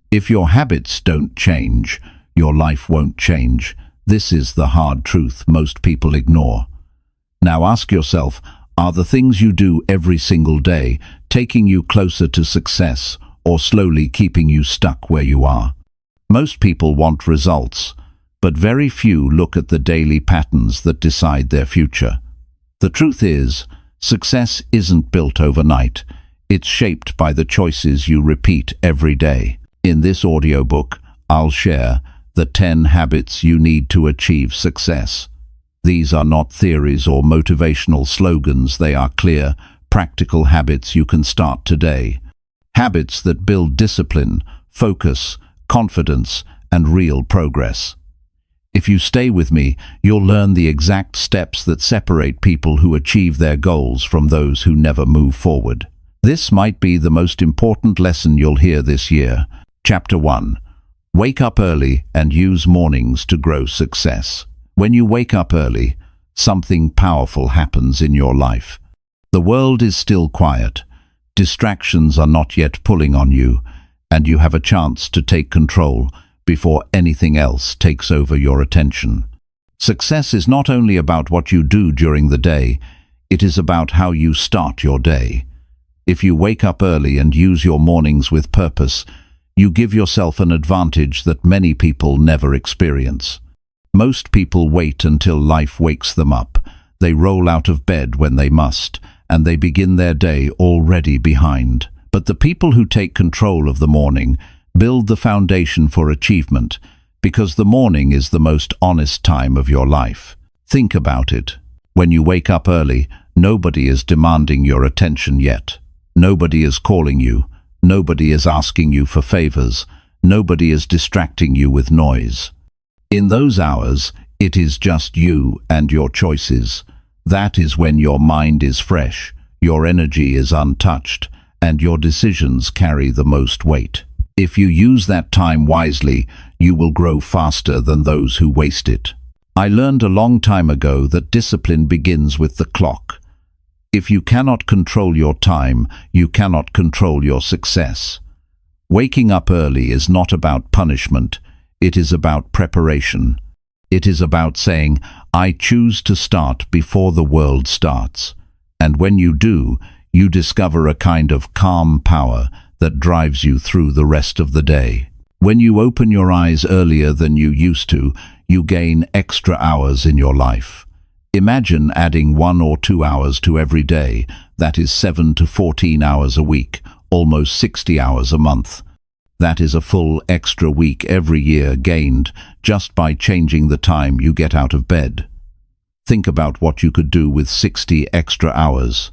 If your habits don't change, your life won't change. This is the hard truth most people ignore. Now ask yourself, are the things you do every single day taking you closer to success or slowly keeping you stuck where you are? Most people want results, but very few look at the daily patterns that decide their future. The truth is, success isn't built overnight. It's shaped by the choices you repeat every day. In this audiobook, I'll share the 10 habits you need to achieve success. These are not theories or motivational slogans. They are clear, practical habits you can start today. Habits that build discipline, focus, confidence, and real progress. If you stay with me, you'll learn the exact steps that separate people who achieve their goals from those who never move forward. This might be the most important lesson you'll hear this year. Chapter 1. Wake up early and use mornings to grow success. When you wake up early, something powerful happens in your life. The world is still quiet. Distractions are not yet pulling on you, and you have a chance to take control before anything else takes over your attention. Success is not only about what you do during the day, it is about how you start your day. If you wake up early and use your mornings with purpose, you give yourself an advantage that many people never experience. Most people wait until life wakes them up. They roll out of bed when they must, and they begin their day already behind. But the people who take control of the morning build the foundation for achievement, because the morning is the most honest time of your life. Think about it. When you wake up early, nobody is demanding your attention yet. Nobody is calling you. Nobody is asking you for favors. Nobody is distracting you with noise. In those hours, it is just you and your choices. That is when your mind is fresh, your energy is untouched, and your decisions carry the most weight. If you use that time wisely, you will grow faster than those who waste it. I learned a long time ago that discipline begins with the clock. If you cannot control your time, you cannot control your success. Waking up early is not about punishment. It is about preparation. It is about saying, I choose to start before the world starts. And when you do, you discover a kind of calm power that drives you through the rest of the day. When you open your eyes earlier than you used to, you gain extra hours in your life. Imagine adding 1 or 2 hours to every day. That is 7 to 14 hours a week, almost 60 hours a month. That is a full extra week every year gained just by changing the time you get out of bed. Think about what you could do with 60 extra hours.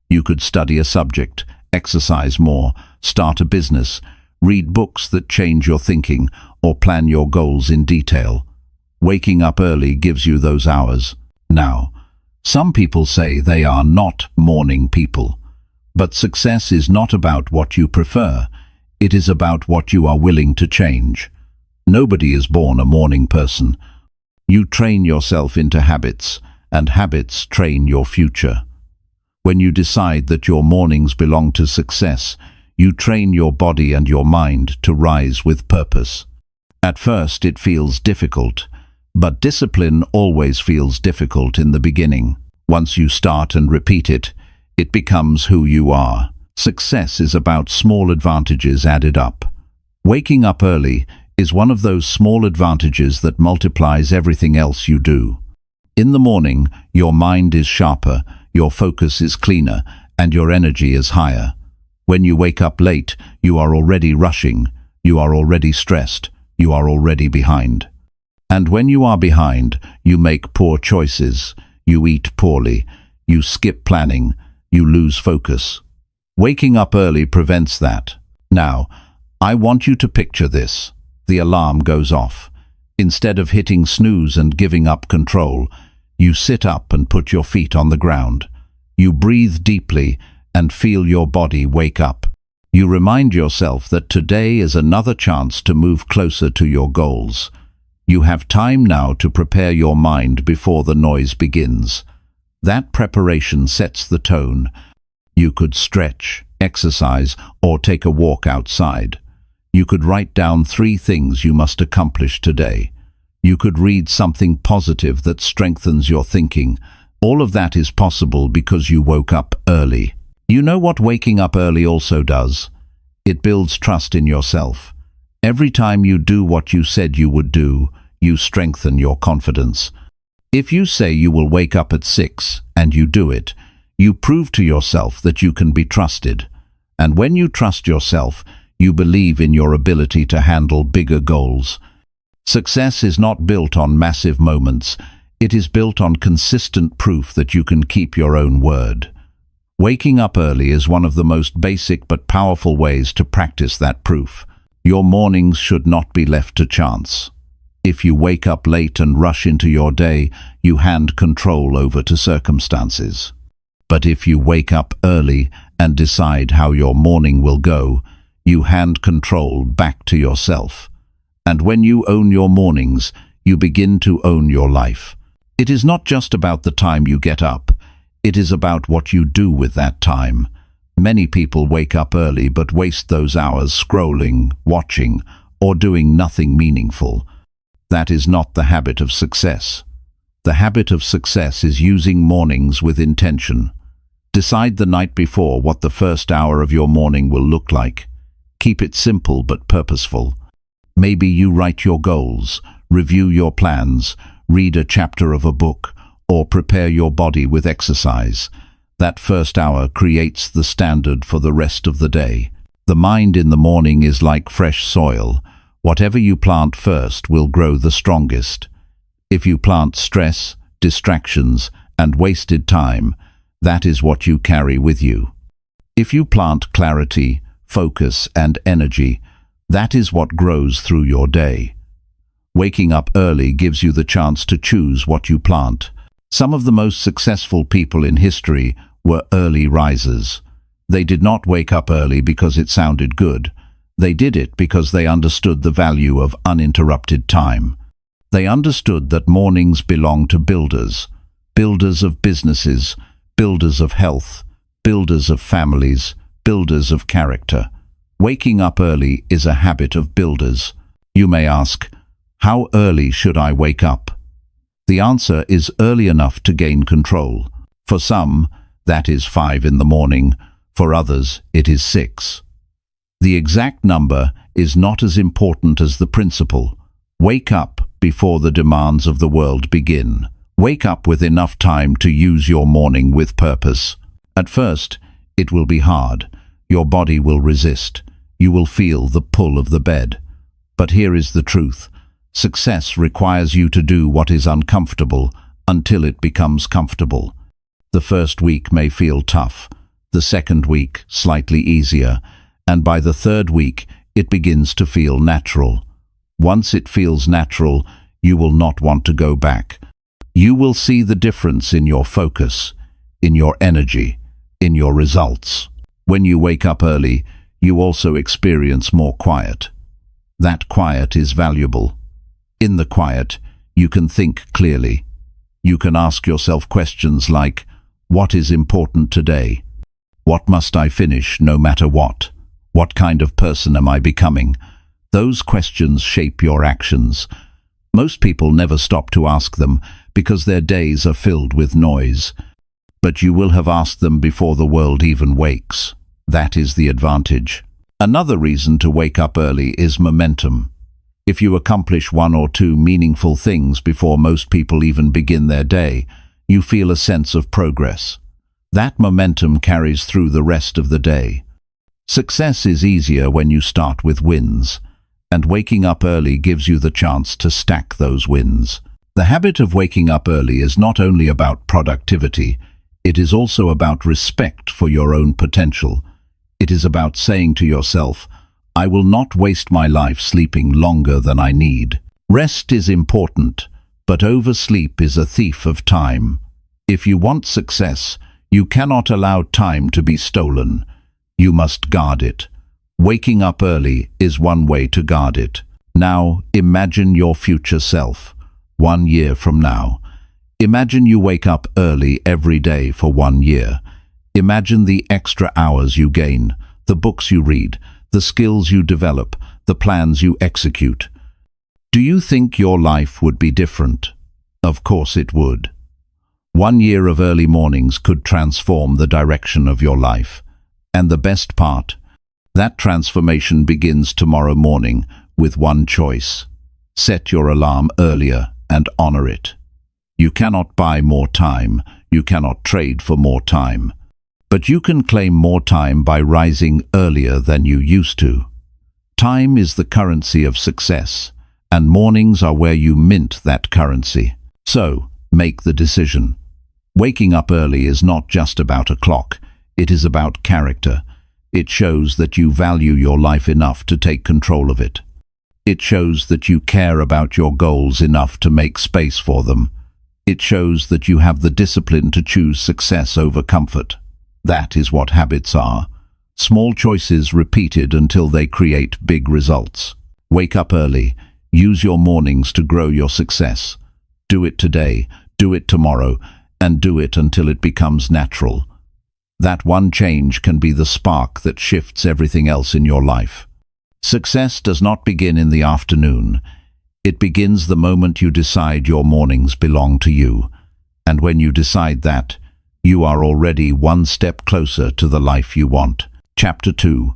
You could study a subject, exercise more, start a business, read books that change your thinking, or plan your goals in detail. Waking up early gives you those hours. Now, some people say they are not morning people, but success is not about what you prefer. It is about what you are willing to change. Nobody is born a morning person. You train yourself into habits, and habits train your future. When you decide that your mornings belong to success, you train your body and your mind to rise with purpose. At first it feels difficult, but discipline always feels difficult in the beginning. Once you start and repeat it, it becomes who you are. Success is about small advantages added up. Waking up early is one of those small advantages that multiplies everything else you do. In the morning, your mind is sharper, your focus is cleaner, and your energy is higher. When you wake up late, you are already rushing, you are already stressed, you are already behind. And when you are behind, you make poor choices, you eat poorly, you skip planning, you lose focus. Waking up early prevents that. Now, I want you to picture this. The alarm goes off. Instead of hitting snooze and giving up control, you sit up and put your feet on the ground. You breathe deeply and feel your body wake up. You remind yourself that today is another chance to move closer to your goals. You have time now to prepare your mind before the noise begins. That preparation sets the tone. You could stretch, exercise, or take a walk outside. You could write down 3 things you must accomplish today. You could read something positive that strengthens your thinking. All of that is possible because you woke up early. You know what waking up early also does? It builds trust in yourself. Every time you do what you said you would do, you strengthen your confidence. If you say you will wake up at 6 and you do it, you prove to yourself that you can be trusted. And when you trust yourself, you believe in your ability to handle bigger goals. Success is not built on massive moments. It is built on consistent proof that you can keep your own word. Waking up early is one of the most basic but powerful ways to practice that proof. Your mornings should not be left to chance. If you wake up late and rush into your day, you hand control over to circumstances. But if you wake up early and decide how your morning will go, you hand control back to yourself. And when you own your mornings, you begin to own your life. It is not just about the time you get up. It is about what you do with that time. Many people wake up early but waste those hours scrolling, watching, or doing nothing meaningful. That is not the habit of success. The habit of success is using mornings with intention. Decide the night before what the first hour of your morning will look like. Keep it simple but purposeful. Maybe you write your goals, review your plans, read a chapter of a book, or prepare your body with exercise. That first hour creates the standard for the rest of the day. The mind in the morning is like fresh soil. Whatever you plant first will grow the strongest. If you plant stress, distractions, and wasted time, that is what you carry with you. If you plant clarity, focus, and energy, that is what grows through your day. Waking up early gives you the chance to choose what you plant. Some of the most successful people in history were early risers. They did not wake up early because it sounded good. They did it because they understood the value of uninterrupted time. They understood that mornings belong to builders, builders of businesses, builders of health, builders of families, builders of character. Waking up early is a habit of builders. You may ask, how early should I wake up? The answer is early enough to gain control. For some, that is 5 in the morning. For others, it is 6. The exact number is not as important as the principle. Wake up before the demands of the world begin. Wake up with enough time to use your morning with purpose. At first, it will be hard. Your body will resist. You will feel the pull of the bed. But here is the truth. Success requires you to do what is uncomfortable until it becomes comfortable. The first week may feel tough, the second week slightly easier, and by the third week it begins to feel natural. Once it feels natural, you will not want to go back. You will see the difference in your focus, in your energy, in your results. When you wake up early, you also experience more quiet. That quiet is valuable. In the quiet, you can think clearly. You can ask yourself questions like, what is important today? What must I finish no matter what? What kind of person am I becoming? Those questions shape your actions. Most people never stop to ask them because their days are filled with noise. But you will have asked them before the world even wakes. That is the advantage. Another reason to wake up early is momentum. If you accomplish 1 or 2 meaningful things before most people even begin their day, you feel a sense of progress. That momentum carries through the rest of the day. Success is easier when you start with wins, and waking up early gives you the chance to stack those wins. The habit of waking up early is not only about productivity, it is also about respect for your own potential. It is about saying to yourself, I will not waste my life sleeping longer than I need. Rest is important, but oversleep is a thief of time. If you want success, you cannot allow time to be stolen. You must guard it. Waking up early is one way to guard it. Now, imagine your future self, 1 year from now. Imagine you wake up early every day for 1 year. Imagine the extra hours you gain, the books you read, the skills you develop, the plans you execute. Do you think your life would be different? Of course it would. 1 year of early mornings could transform the direction of your life. And the best part, that transformation begins tomorrow morning with one choice. Set your alarm earlier and honor it. You cannot buy more time, you cannot trade for more time. But you can claim more time by rising earlier than you used to. Time is the currency of success, and mornings are where you mint that currency. So, make the decision. Waking up early is not just about a clock, it is about character. It shows that you value your life enough to take control of it. It shows that you care about your goals enough to make space for them. It shows that you have the discipline to choose success over comfort. That is what habits are. Small choices repeated until they create big results. Wake up early. Use your mornings to grow your success. Do it today, do it tomorrow, and do it until it becomes natural. That one change can be the spark that shifts everything else in your life. Success does not begin in the afternoon. It begins the moment you decide your mornings belong to you. And when you decide that, you are already one step closer to the life you want. Chapter 2.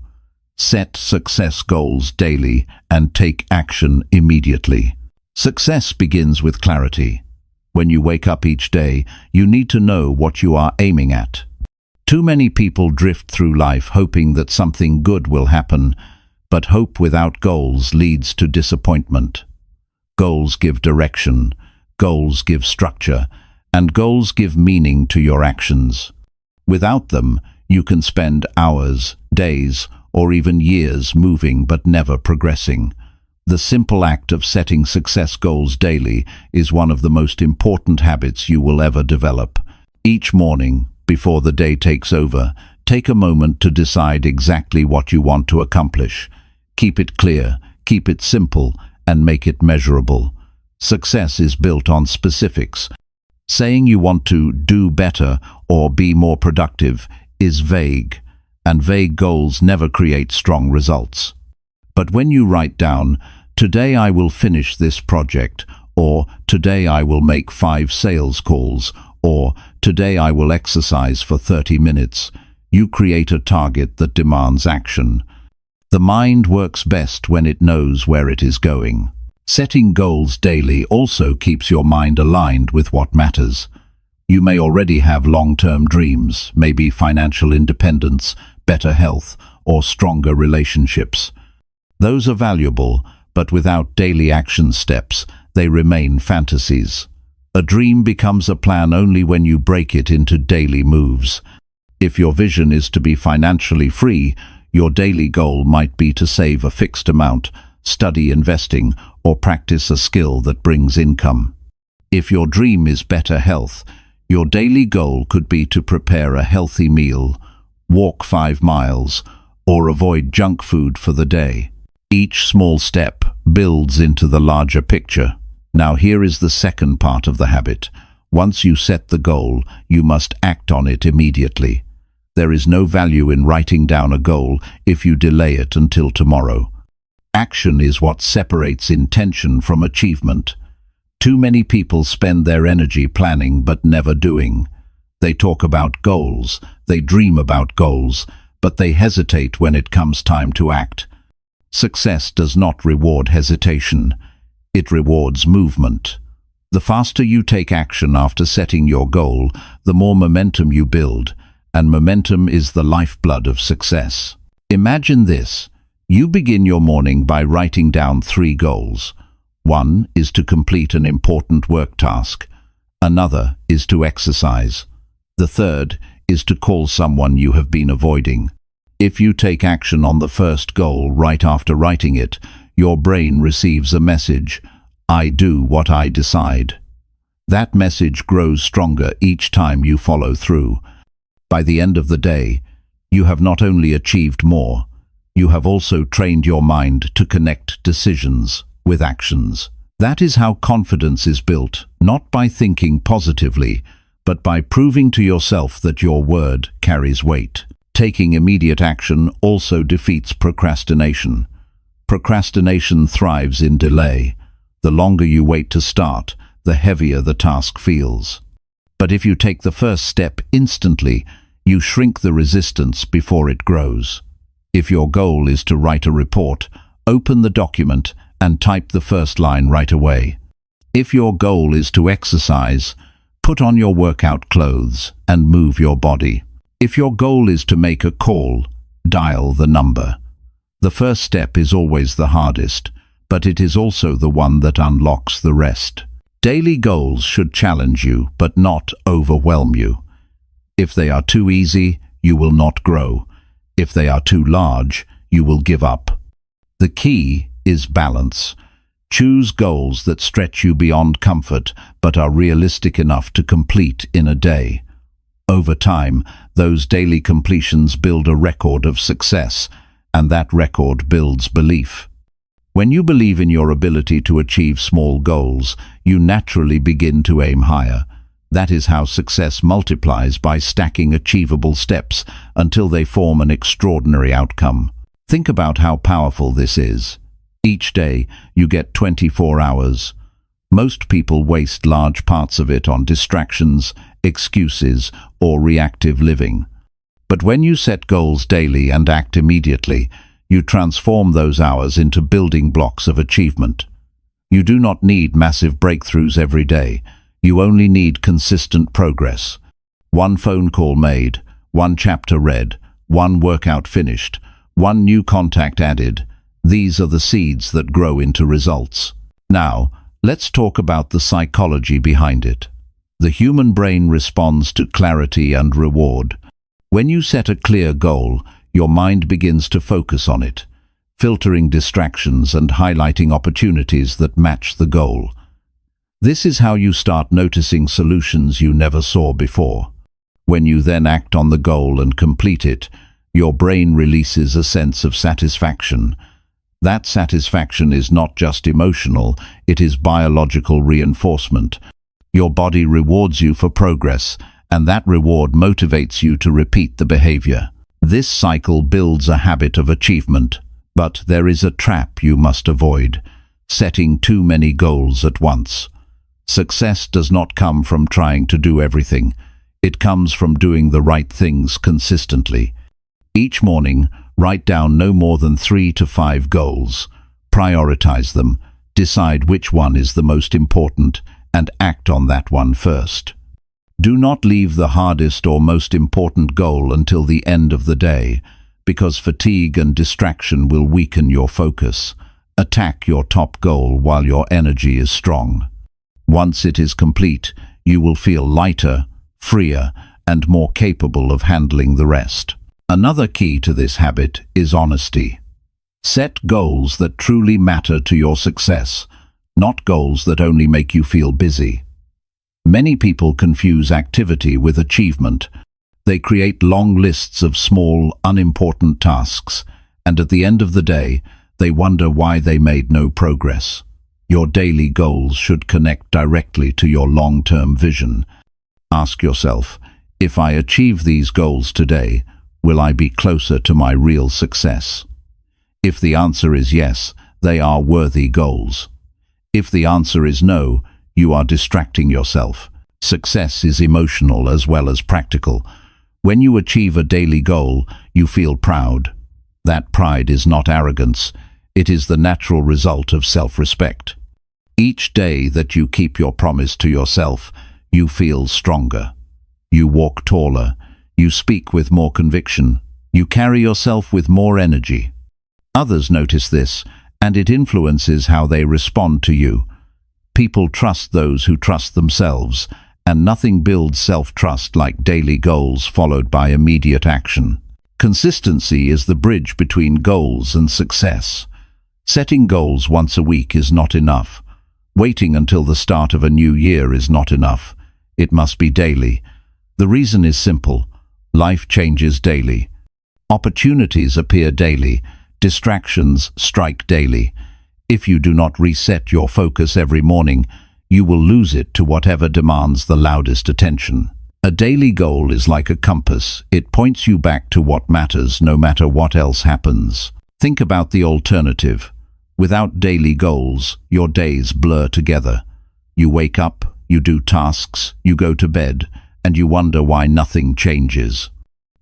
Set success goals daily and take action immediately. Success begins with clarity. When you wake up each day, you need to know what you are aiming at. Too many people drift through life hoping that something good will happen, but hope without goals leads to disappointment. Goals give direction, goals give structure, and goals give meaning to your actions. Without them, you can spend hours, days, or even years moving but never progressing. The simple act of setting success goals daily is one of the most important habits you will ever develop. Each morning, before the day takes over, take a moment to decide exactly what you want to accomplish. Keep it clear, keep it simple, and make it measurable. Success is built on specifics. Saying you want to do better or be more productive is vague, and vague goals never create strong results. But when you write down, "Today I will finish this project," or "Today I will make 5 sales calls," or "Today I will exercise for 30 minutes," you create a target that demands action. The mind works best when it knows where it is going. Setting goals daily also keeps your mind aligned with what matters. You may already have long-term dreams, maybe financial independence, better health, or stronger relationships. Those are valuable, but without daily action steps, they remain fantasies. A dream becomes a plan only when you break it into daily moves. If your vision is to be financially free, your daily goal might be to save a fixed amount, study investing, or practice a skill that brings income. If your dream is better health, your daily goal could be to prepare a healthy meal, walk 5 miles, or avoid junk food for the day. Each small step builds into the larger picture. Now here is the second part of the habit. Once you set the goal, you must act on it immediately. There is no value in writing down a goal if you delay it until tomorrow. Action is what separates intention from achievement. Too many people spend their energy planning but never doing. They talk about goals, they dream about goals, but they hesitate when it comes time to act. Success does not reward hesitation. It rewards movement. The faster you take action after setting your goal, the more momentum you build, and momentum is the lifeblood of success. Imagine this. You begin your morning by writing down 3 goals. 1 is to complete an important work task. Another is to exercise. The third is to call someone you have been avoiding. If you take action on the first goal right after writing it, your brain receives a message: "I do what I decide." That message grows stronger each time you follow through. By the end of the day, you have not only achieved more, you have also trained your mind to connect decisions with actions. That is how confidence is built, not by thinking positively, but by proving to yourself that your word carries weight. Taking immediate action also defeats procrastination. Procrastination thrives in delay. The longer you wait to start, the heavier the task feels. But if you take the first step instantly, you shrink the resistance before it grows. If your goal is to write a report, open the document and type the first line right away. If your goal is to exercise, put on your workout clothes and move your body. If your goal is to make a call, dial the number. The first step is always the hardest, but it is also the one that unlocks the rest. Daily goals should challenge you, but not overwhelm you. If they are too easy, you will not grow. If they are too large, you will give up. The key is balance. Choose goals that stretch you beyond comfort, but are realistic enough to complete in a day. Over time, those daily completions build a record of success, and that record builds belief. When you believe in your ability to achieve small goals, you naturally begin to aim higher. That is how success multiplies, by stacking achievable steps until they form an extraordinary outcome. Think about how powerful this is. Each day, you get 24 hours. Most people waste large parts of it on distractions, excuses, or reactive living. But when you set goals daily and act immediately, you transform those hours into building blocks of achievement. You do not need massive breakthroughs every day. You only need consistent progress. One phone call made, one chapter read, one workout finished, one new contact added. These are the seeds that grow into results. Now, let's talk about the psychology behind it. The human brain responds to clarity and reward. When you set a clear goal, your mind begins to focus on it, filtering distractions and highlighting opportunities that match the goal. This is how you start noticing solutions you never saw before. When you then act on the goal and complete it, your brain releases a sense of satisfaction. That satisfaction is not just emotional, it is biological reinforcement. Your body rewards you for progress, and that reward motivates you to repeat the behavior. This cycle builds a habit of achievement, but there is a trap you must avoid: setting too many goals at once. Success does not come from trying to do everything. It comes from doing the right things consistently. Each morning, write down no more than 3 to 5 goals. Prioritize them, decide which one is the most important, and act on that one first. Do not leave the hardest or most important goal until the end of the day, because fatigue and distraction will weaken your focus. Attack your top goal while your energy is strong. Once it is complete, you will feel lighter, freer, and more capable of handling the rest. Another key to this habit is honesty. Set goals that truly matter to your success, not goals that only make you feel busy. Many people confuse activity with achievement. They create long lists of small, unimportant tasks, and at the end of the day, they wonder why they made no progress. Your daily goals should connect directly to your long-term vision. Ask yourself, if I achieve these goals today, will I be closer to my real success? If the answer is yes, they are worthy goals. If the answer is no, you are distracting yourself. Success is emotional as well as practical. When you achieve a daily goal, you feel proud. That pride is not arrogance. It is the natural result of self-respect. Each day that you keep your promise to yourself, you feel stronger. You walk taller. You speak with more conviction. You carry yourself with more energy. Others notice this, and it influences how they respond to you. People trust those who trust themselves, and nothing builds self-trust like daily goals followed by immediate action. Consistency is the bridge between goals and success. Setting goals once a week is not enough. Waiting until the start of a new year is not enough. It must be daily. The reason is simple. Life changes daily. Opportunities appear daily. Distractions strike daily. If you do not reset your focus every morning, you will lose it to whatever demands the loudest attention. A daily goal is like a compass. It points you back to what matters, no matter what else happens. Think about the alternative. Without daily goals, your days blur together. You wake up, you do tasks, you go to bed, and you wonder why nothing changes.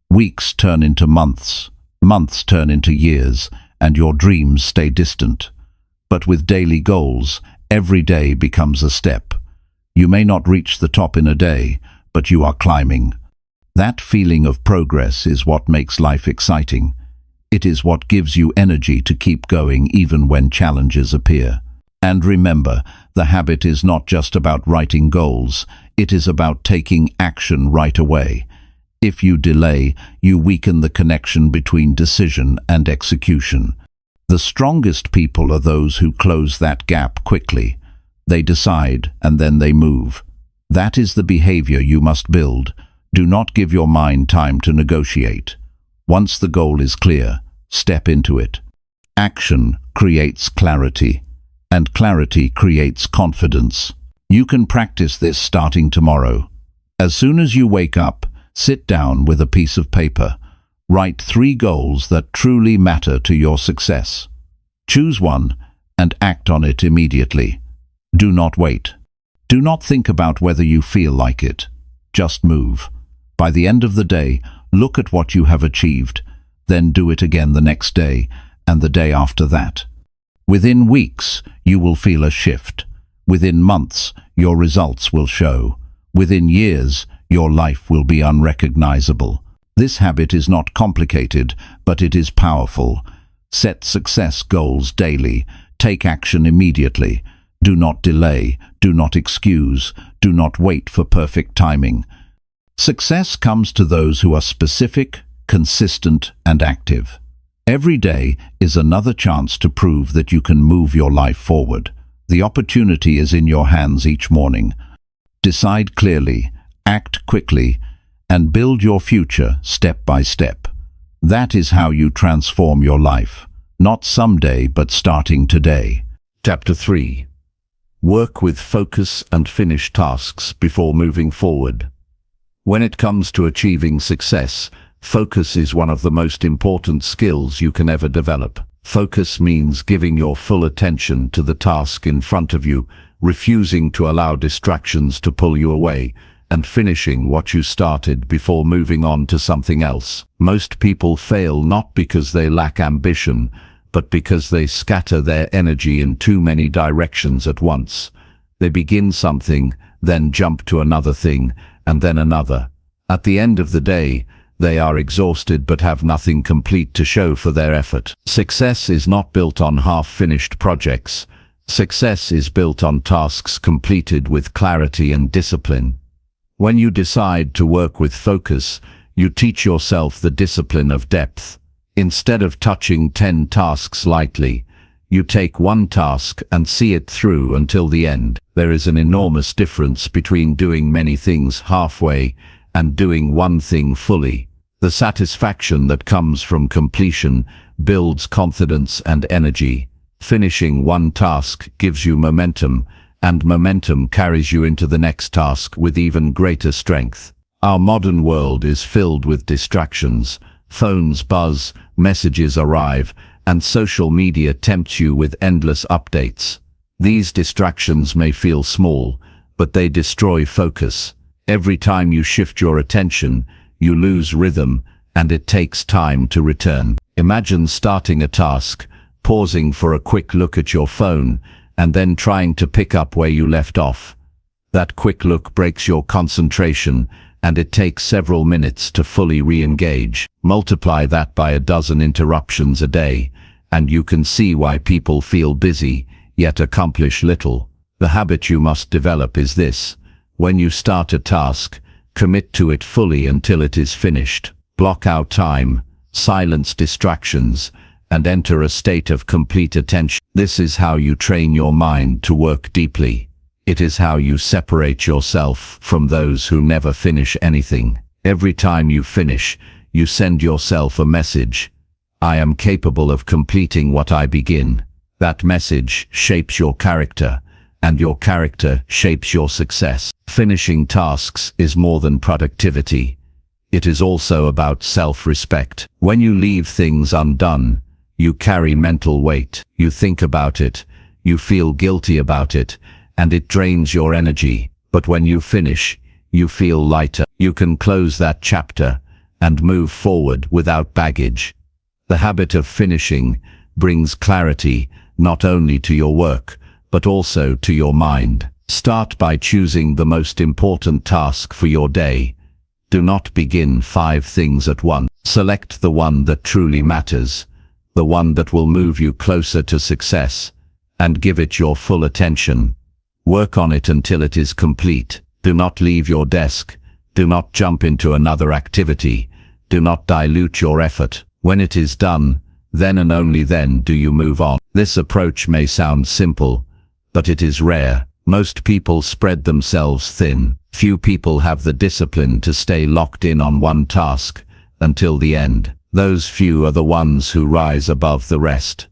Weeks turn into months, months turn into years, and your dreams stay distant. But with daily goals, every day becomes a step. You may not reach the top in a day, but you are climbing. That feeling of progress is what makes life exciting. It is what gives you energy to keep going even when challenges appear. And remember, the habit is not just about writing goals, it is about taking action right away. If you delay, you weaken the connection between decision and execution. The strongest people are those who close that gap quickly. They decide and then they move. That is the behavior you must build. Do not give your mind time to negotiate. Once the goal is clear, step into it. Action creates clarity, and clarity creates confidence. You can practice this starting tomorrow. As soon as you wake up, sit down with a piece of paper. Write 3 goals that truly matter to your success. Choose one and act on it immediately. Do not wait. Do not think about whether you feel like it. Just move. By the end of the day, look at what you have achieved. Then do it again the next day and the day after that. Within weeks, you will feel a shift. Within months, your results will show. Within years, your life will be unrecognizable. This habit is not complicated, but it is powerful. Set success goals daily. Take action immediately. Do not delay. Do not excuse. Do not wait for perfect timing. Success comes to those who are specific, consistent, and active. Every day is another chance to prove that you can move your life forward. The opportunity is in your hands each morning. Decide clearly, act quickly, and build your future step by step. That is how you transform your life, not someday but starting today. Chapter 3. Work with focus and finish tasks before moving forward. When it comes to achieving success, focus is one of the most important skills you can ever develop. Focus means giving your full attention to the task in front of you, refusing to allow distractions to pull you away, and finishing what you started before moving on to something else. Most people fail not because they lack ambition, but because they scatter their energy in too many directions at once. They begin something, then jump to another thing, and then another. At the end of the day, they are exhausted but have nothing complete to show for their effort. Success is not built on half-finished projects. Success is built on tasks completed with clarity and discipline. When you decide to work with focus, you teach yourself the discipline of depth. Instead of touching 10 tasks lightly, you take one task and see it through until the end. There is an enormous difference between doing many things halfway and doing one thing fully. The satisfaction that comes from completion builds confidence and energy. Finishing one task gives you momentum, and momentum carries you into the next task with even greater strength. Our modern world is filled with distractions. Phones buzz, messages arrive, and social media tempts you with endless updates. These distractions may feel small, but they destroy focus. Every time you shift your attention, you lose rhythm, and it takes time to return. Imagine starting a task, pausing for a quick look at your phone, and then trying to pick up where you left off. That quick look breaks your concentration, and it takes several minutes to fully re-engage. Multiply that by a dozen interruptions a day, and you can see why people feel busy, yet accomplish little. The habit you must develop is this: when you start a task, commit to it fully until it is finished. Block out time, silence distractions, and enter a state of complete attention. This is how you train your mind to work deeply. It is how you separate yourself from those who never finish anything. Every time you finish, you send yourself a message. I am capable of completing what I begin. That message shapes your character, and your character shapes your success. Finishing tasks is more than productivity. It is also about self-respect. When you leave things undone, You carry mental weight. You think about it. You feel guilty about it, and it drains your energy. But when you finish, you feel lighter. You can close that chapter and move forward without baggage. The habit of finishing brings clarity not only to your work, but also to your mind. Start by choosing the most important task for your day. Do not begin 5 things at once. Select the one that truly matters, the one that will move you closer to success, and give it your full attention. Work on it until it is complete. Do not leave your desk. Do not jump into another activity. Do not dilute your effort. When it is done, then and only then do you move on. This approach may sound simple, but it is rare. Most people spread themselves thin. Few people have the discipline to stay locked in on one task until the end. Those few are the ones who rise above the rest.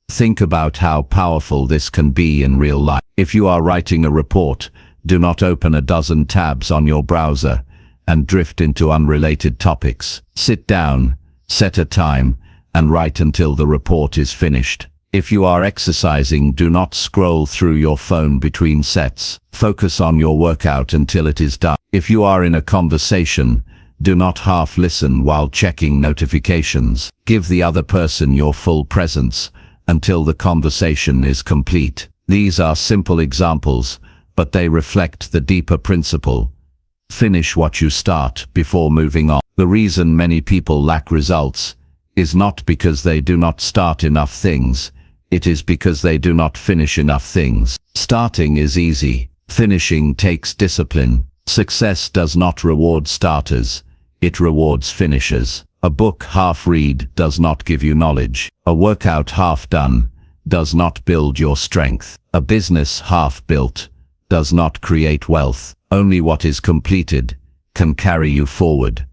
Think about how powerful this can be in real life. If you are writing a report, do not open a dozen tabs on your browser and drift into unrelated topics. Sit down, set a time, and write until the report is finished. If you are exercising, do not scroll through your phone between sets. Focus on your workout until it is done. If you are in a conversation, do not half listen while checking notifications. Give the other person your full presence until the conversation is complete. These are simple examples, but they reflect the deeper principle. Finish what you start before moving on. The reason many people lack results is not because they do not start enough things. It is because they do not finish enough things. Starting is easy. Finishing takes discipline. Success does not reward starters. It rewards finishers. A book half read does not give you knowledge. A workout half done does not build your strength. A business half built does not create wealth. Only what is completed can carry you forward.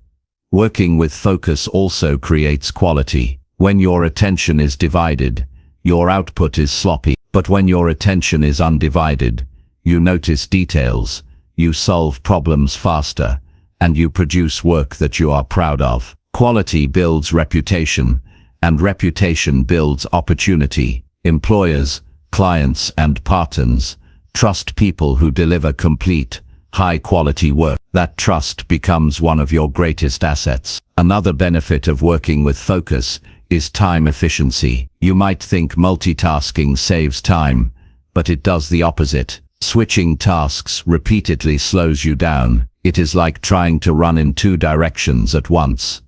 Working with focus also creates quality. When your attention is divided, your output is sloppy. But when your attention is undivided, you notice details, you solve problems faster, and you produce work that you are proud of. Quality builds reputation, and reputation builds opportunity. Employers, clients, and partners trust people who deliver complete, high-quality work. That trust becomes one of your greatest assets. Another benefit of working with focus is time efficiency. You might think multitasking saves time, but it does the opposite. Switching tasks repeatedly slows you down. It is like trying to run in 2 directions at once.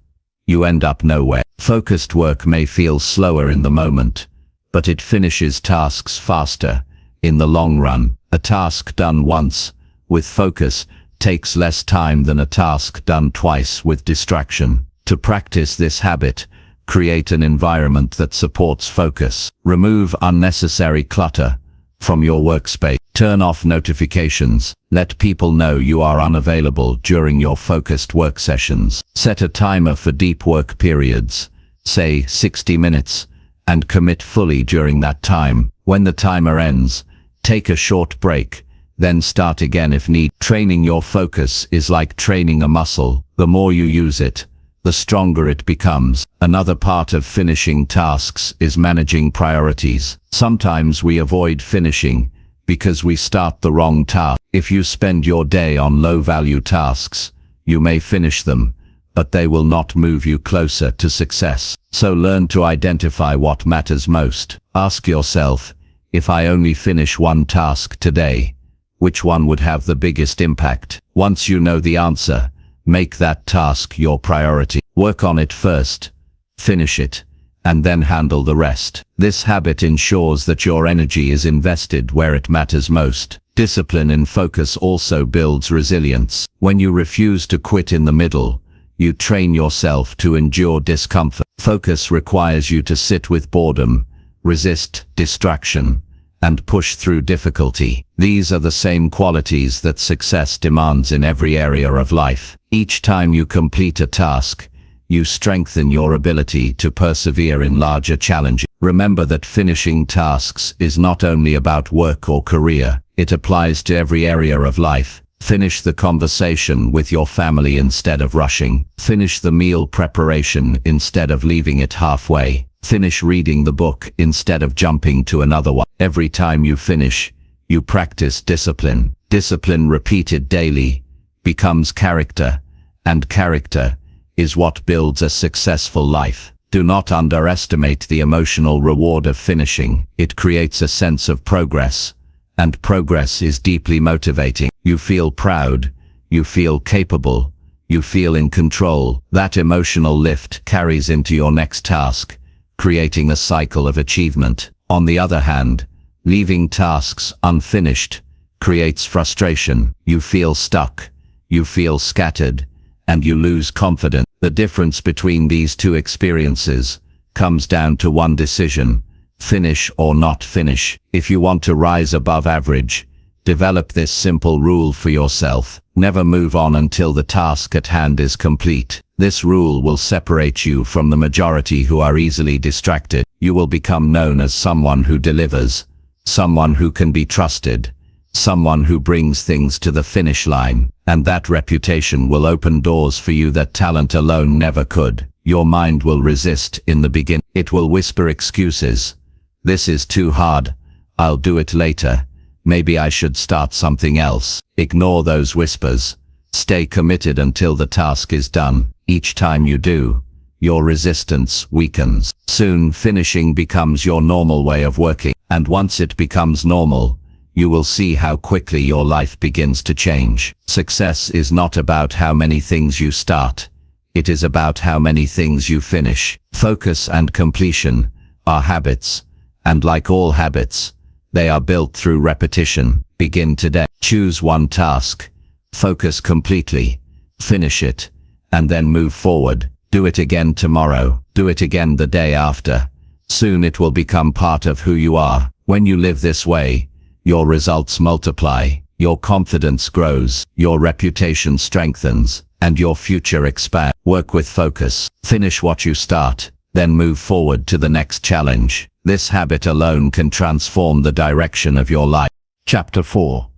You end up nowhere. Focused work may feel slower in the moment, but it finishes tasks faster in the long run. A task done once with focus takes less time than a task done twice with distraction. To practice this habit, create an environment that supports focus. Remove unnecessary clutter from your workspace. Turn off notifications. Let people know you are unavailable during your focused work sessions. Set a timer for deep work periods, say 60 minutes, and commit fully during that time. When the timer ends, take a short break, then start again if need. Training your focus is like training a muscle. The more you use it, the stronger it becomes. Another part of finishing tasks is managing priorities. Sometimes we avoid finishing because we start the wrong task. If you spend your day on low-value tasks, you may finish them, but they will not move you closer to success. So learn to identify what matters most. Ask yourself, if I only finish one task today, which one would have the biggest impact? Once you know the answer, make that task your priority. Work on it first, finish it, and then handle the rest. This habit ensures that your energy is invested where it matters most. Discipline and focus also builds resilience. When you refuse to quit in the middle, you train yourself to endure discomfort. Focus requires you to sit with boredom, resist distraction, and push through difficulty. These are the same qualities that success demands in every area of life. Each time you complete a task, you strengthen your ability to persevere in larger challenges. Remember that finishing tasks is not only about work or career, it applies to every area of life. Finish the conversation with your family instead of rushing. Finish the meal preparation instead of leaving it halfway. Finish reading the book instead of jumping to another one. Every time you finish, you practice discipline. Discipline repeated daily becomes character, and character is what builds a successful life. Do not underestimate the emotional reward of finishing. It creates a sense of progress, and progress is deeply motivating. You feel proud, you feel capable, you feel in control. That emotional lift carries into your next task, creating a cycle of achievement. On the other hand, leaving tasks unfinished creates frustration. You feel stuck, you feel scattered, and you lose confidence. The difference between these two experiences comes down to one decision: finish or not finish. If you want to rise above average, develop this simple rule for yourself. Never move on until the task at hand is complete. This rule will separate you from the majority who are easily distracted. You will become known as someone who delivers, someone who can be trusted, someone who brings things to the finish line. And that reputation will open doors for you that talent alone never could. Your mind will resist in the beginning. It will whisper excuses. This is too hard. I'll do it later. Maybe I should start something else. Ignore those whispers. Stay committed until the task is done. Each time you do, your resistance weakens. Soon finishing becomes your normal way of working. And once it becomes normal, you will see how quickly your life begins to change. Success is not about how many things you start. It is about how many things you finish. Focus and completion are habits, and like all habits, they are built through repetition. Begin today. Choose one task, focus completely, finish it, and then move forward. Do it again tomorrow. Do it again the day after. Soon it will become part of who you are. When you live this way, your results multiply, your confidence grows, your reputation strengthens, and your future expands. Work with focus. Finish what you start, then move forward to the next challenge. This habit alone can transform the direction of your life. Chapter 4.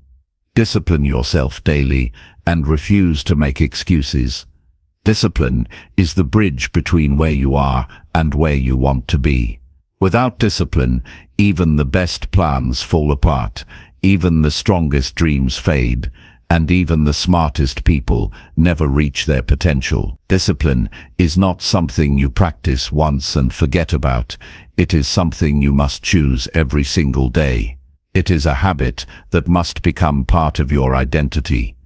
Discipline yourself daily and refuse to make excuses. Discipline is the bridge between where you are and where you want to be. Without discipline, even the best plans fall apart, even the strongest dreams fade, and even the smartest people never reach their potential. Discipline is not something you practice once and forget about. It is something you must choose every single day. It is a habit that must become part of your identity.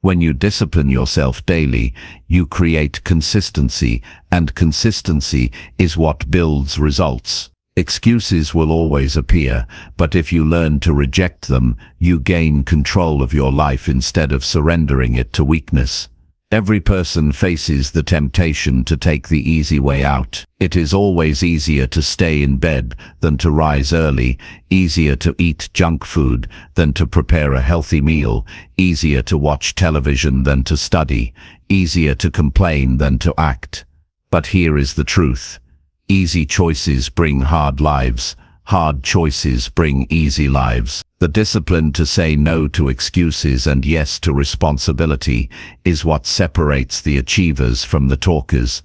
When you discipline yourself daily, you create consistency, and consistency is what builds results. Excuses will always appear, but if you learn to reject them, you gain control of your life instead of surrendering it to weakness. Every person faces the temptation to take the easy way out. It is always easier to stay in bed than to rise early, easier to eat junk food than to prepare a healthy meal, easier to watch television than to study, easier to complain than to act. But here is the truth. Easy choices bring hard lives. Hard choices bring easy lives. The discipline to say no to excuses and yes to responsibility is what separates the achievers from the talkers.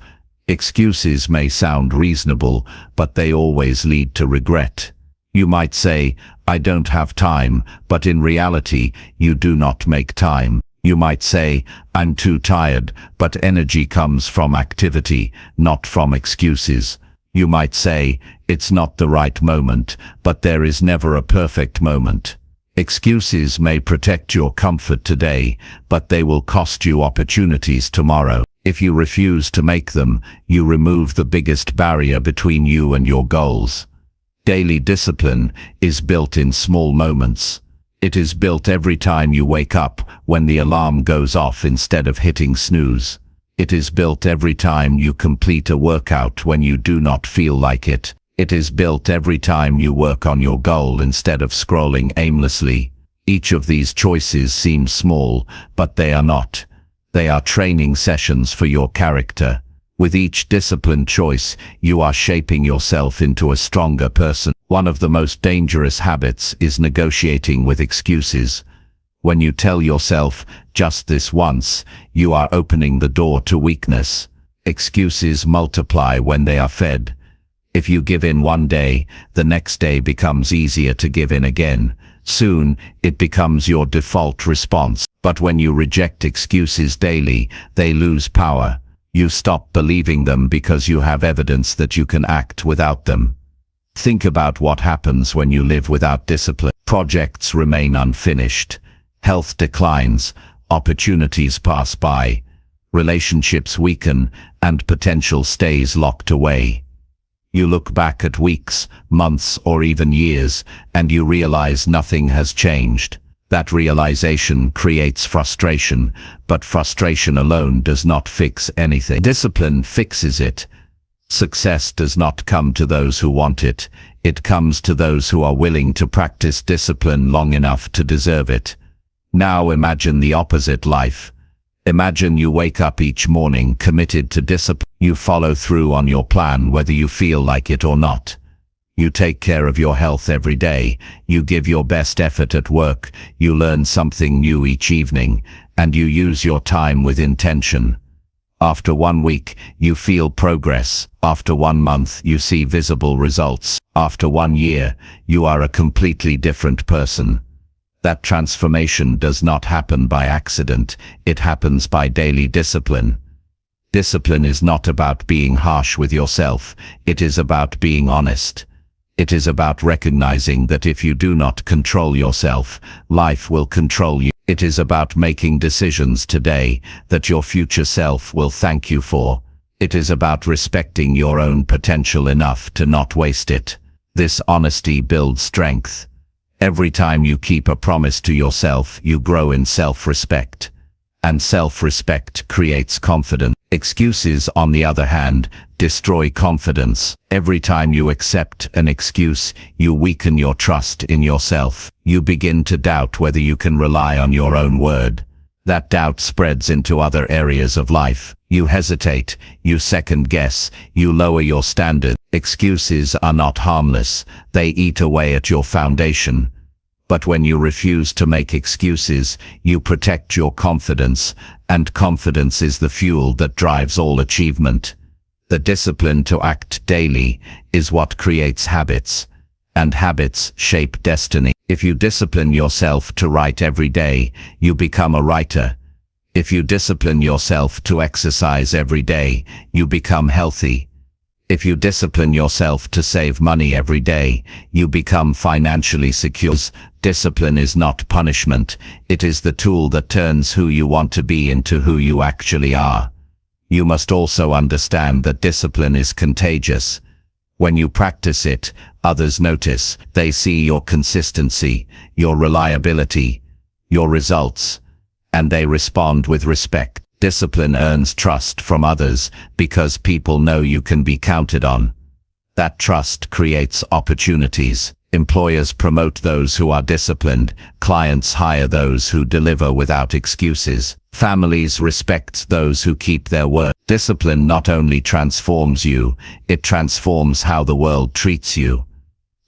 Excuses may sound reasonable, but they always lead to regret. You might say, "I don't have time," but in reality, you do not make time. You might say, "I'm too tired," but energy comes from activity, not from excuses. You might say, "It's not the right moment," but there is never a perfect moment. Excuses may protect your comfort today, but they will cost you opportunities tomorrow. If you refuse to make them, you remove the biggest barrier between you and your goals. Daily discipline is built in small moments. It is built every time you wake up when the alarm goes off instead of hitting snooze. It is built every time you complete a workout when you do not feel like it. It is built every time you work on your goal instead of scrolling aimlessly. Each of these choices seems small, but they are not. They are training sessions for your character. With each disciplined choice, you are shaping yourself into a stronger person. One of the most dangerous habits is negotiating with excuses. When you tell yourself, "just this once," you are opening the door to weakness. Excuses multiply when they are fed. If you give in one day, the next day becomes easier to give in again. Soon, it becomes your default response. But when you reject excuses daily, they lose power. You stop believing them because you have evidence that you can act without them. Think about what happens when you live without discipline. Projects remain unfinished. Health declines. Opportunities pass by. Relationships weaken, and potential stays locked away. You look back at weeks, months, or even years, and you realize nothing has changed. That realization creates frustration, but frustration alone does not fix anything. Discipline fixes it. Success does not come to those who want it. It comes to those who are willing to practice discipline long enough to deserve it. Now imagine the opposite life. Imagine you wake up each morning committed to discipline. You follow through on your plan whether you feel like it or not. You take care of your health every day. You give your best effort at work. You learn something new each evening, and you use your time with intention. After 1 week, you feel progress. After 1 month, you see visible results. After 1 year, you are a completely different person. That transformation does not happen by accident. It happens by daily discipline. Discipline is not about being harsh with yourself. It is about being honest. It is about recognizing that if you do not control yourself, life will control you. It is about making decisions today that your future self will thank you for. It is about respecting your own potential enough to not waste it. This honesty builds strength. Every time you keep a promise to yourself, you grow in self-respect. And self-respect creates confidence. Excuses, on the other hand, destroy confidence. Every time you accept an excuse, you weaken your trust in yourself. You begin to doubt whether you can rely on your own word. That doubt spreads into other areas of life. You hesitate, you second guess, you lower your standard. Excuses are not harmless. They eat away at your foundation. But when you refuse to make excuses, you protect your confidence, and confidence is the fuel that drives all achievement. The discipline to act daily is what creates habits, and habits shape destiny. If you discipline yourself to write every day, you become a writer. If you discipline yourself to exercise every day, you become healthy. If you discipline yourself to save money every day, you become financially secure. Discipline is not punishment. It is the tool that turns who you want to be into who you actually are. You must also understand that discipline is contagious. When you practice it, others notice. They see your consistency, your reliability, your results, and they respond with respect. Discipline earns trust from others because people know you can be counted on. That trust creates opportunities. Employers promote those who are disciplined. Clients hire those who deliver without excuses. Families respect those who keep their word. Discipline not only transforms you, it transforms how the world treats you.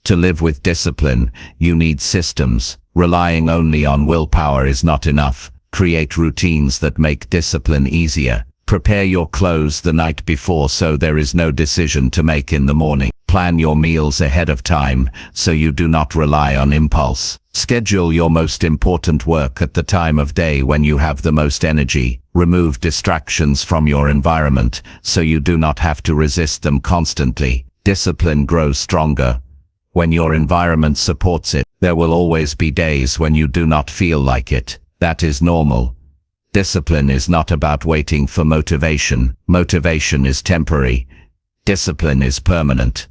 To live with discipline, you need systems. Relying only on willpower is not enough. Create routines that make discipline easier. Prepare your clothes the night before so there is no decision to make in the morning. Plan your meals ahead of time so you do not rely on impulse. Schedule your most important work at the time of day when you have the most energy. Remove distractions from your environment so you do not have to resist them constantly. Discipline grows stronger when your environment supports it. There will always be days when you do not feel like it. That is normal. Discipline is not about waiting for motivation. Motivation is temporary. Discipline is permanent.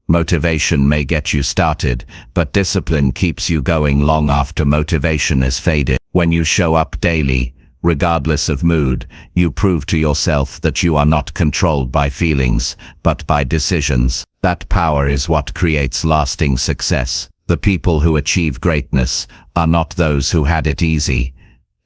Motivation may get you started, but discipline keeps you going long after motivation has faded. When you show up daily, regardless of mood, you prove to yourself that you are not controlled by feelings, but by decisions. That power is what creates lasting success. The people who achieve greatness are not those who had it easy.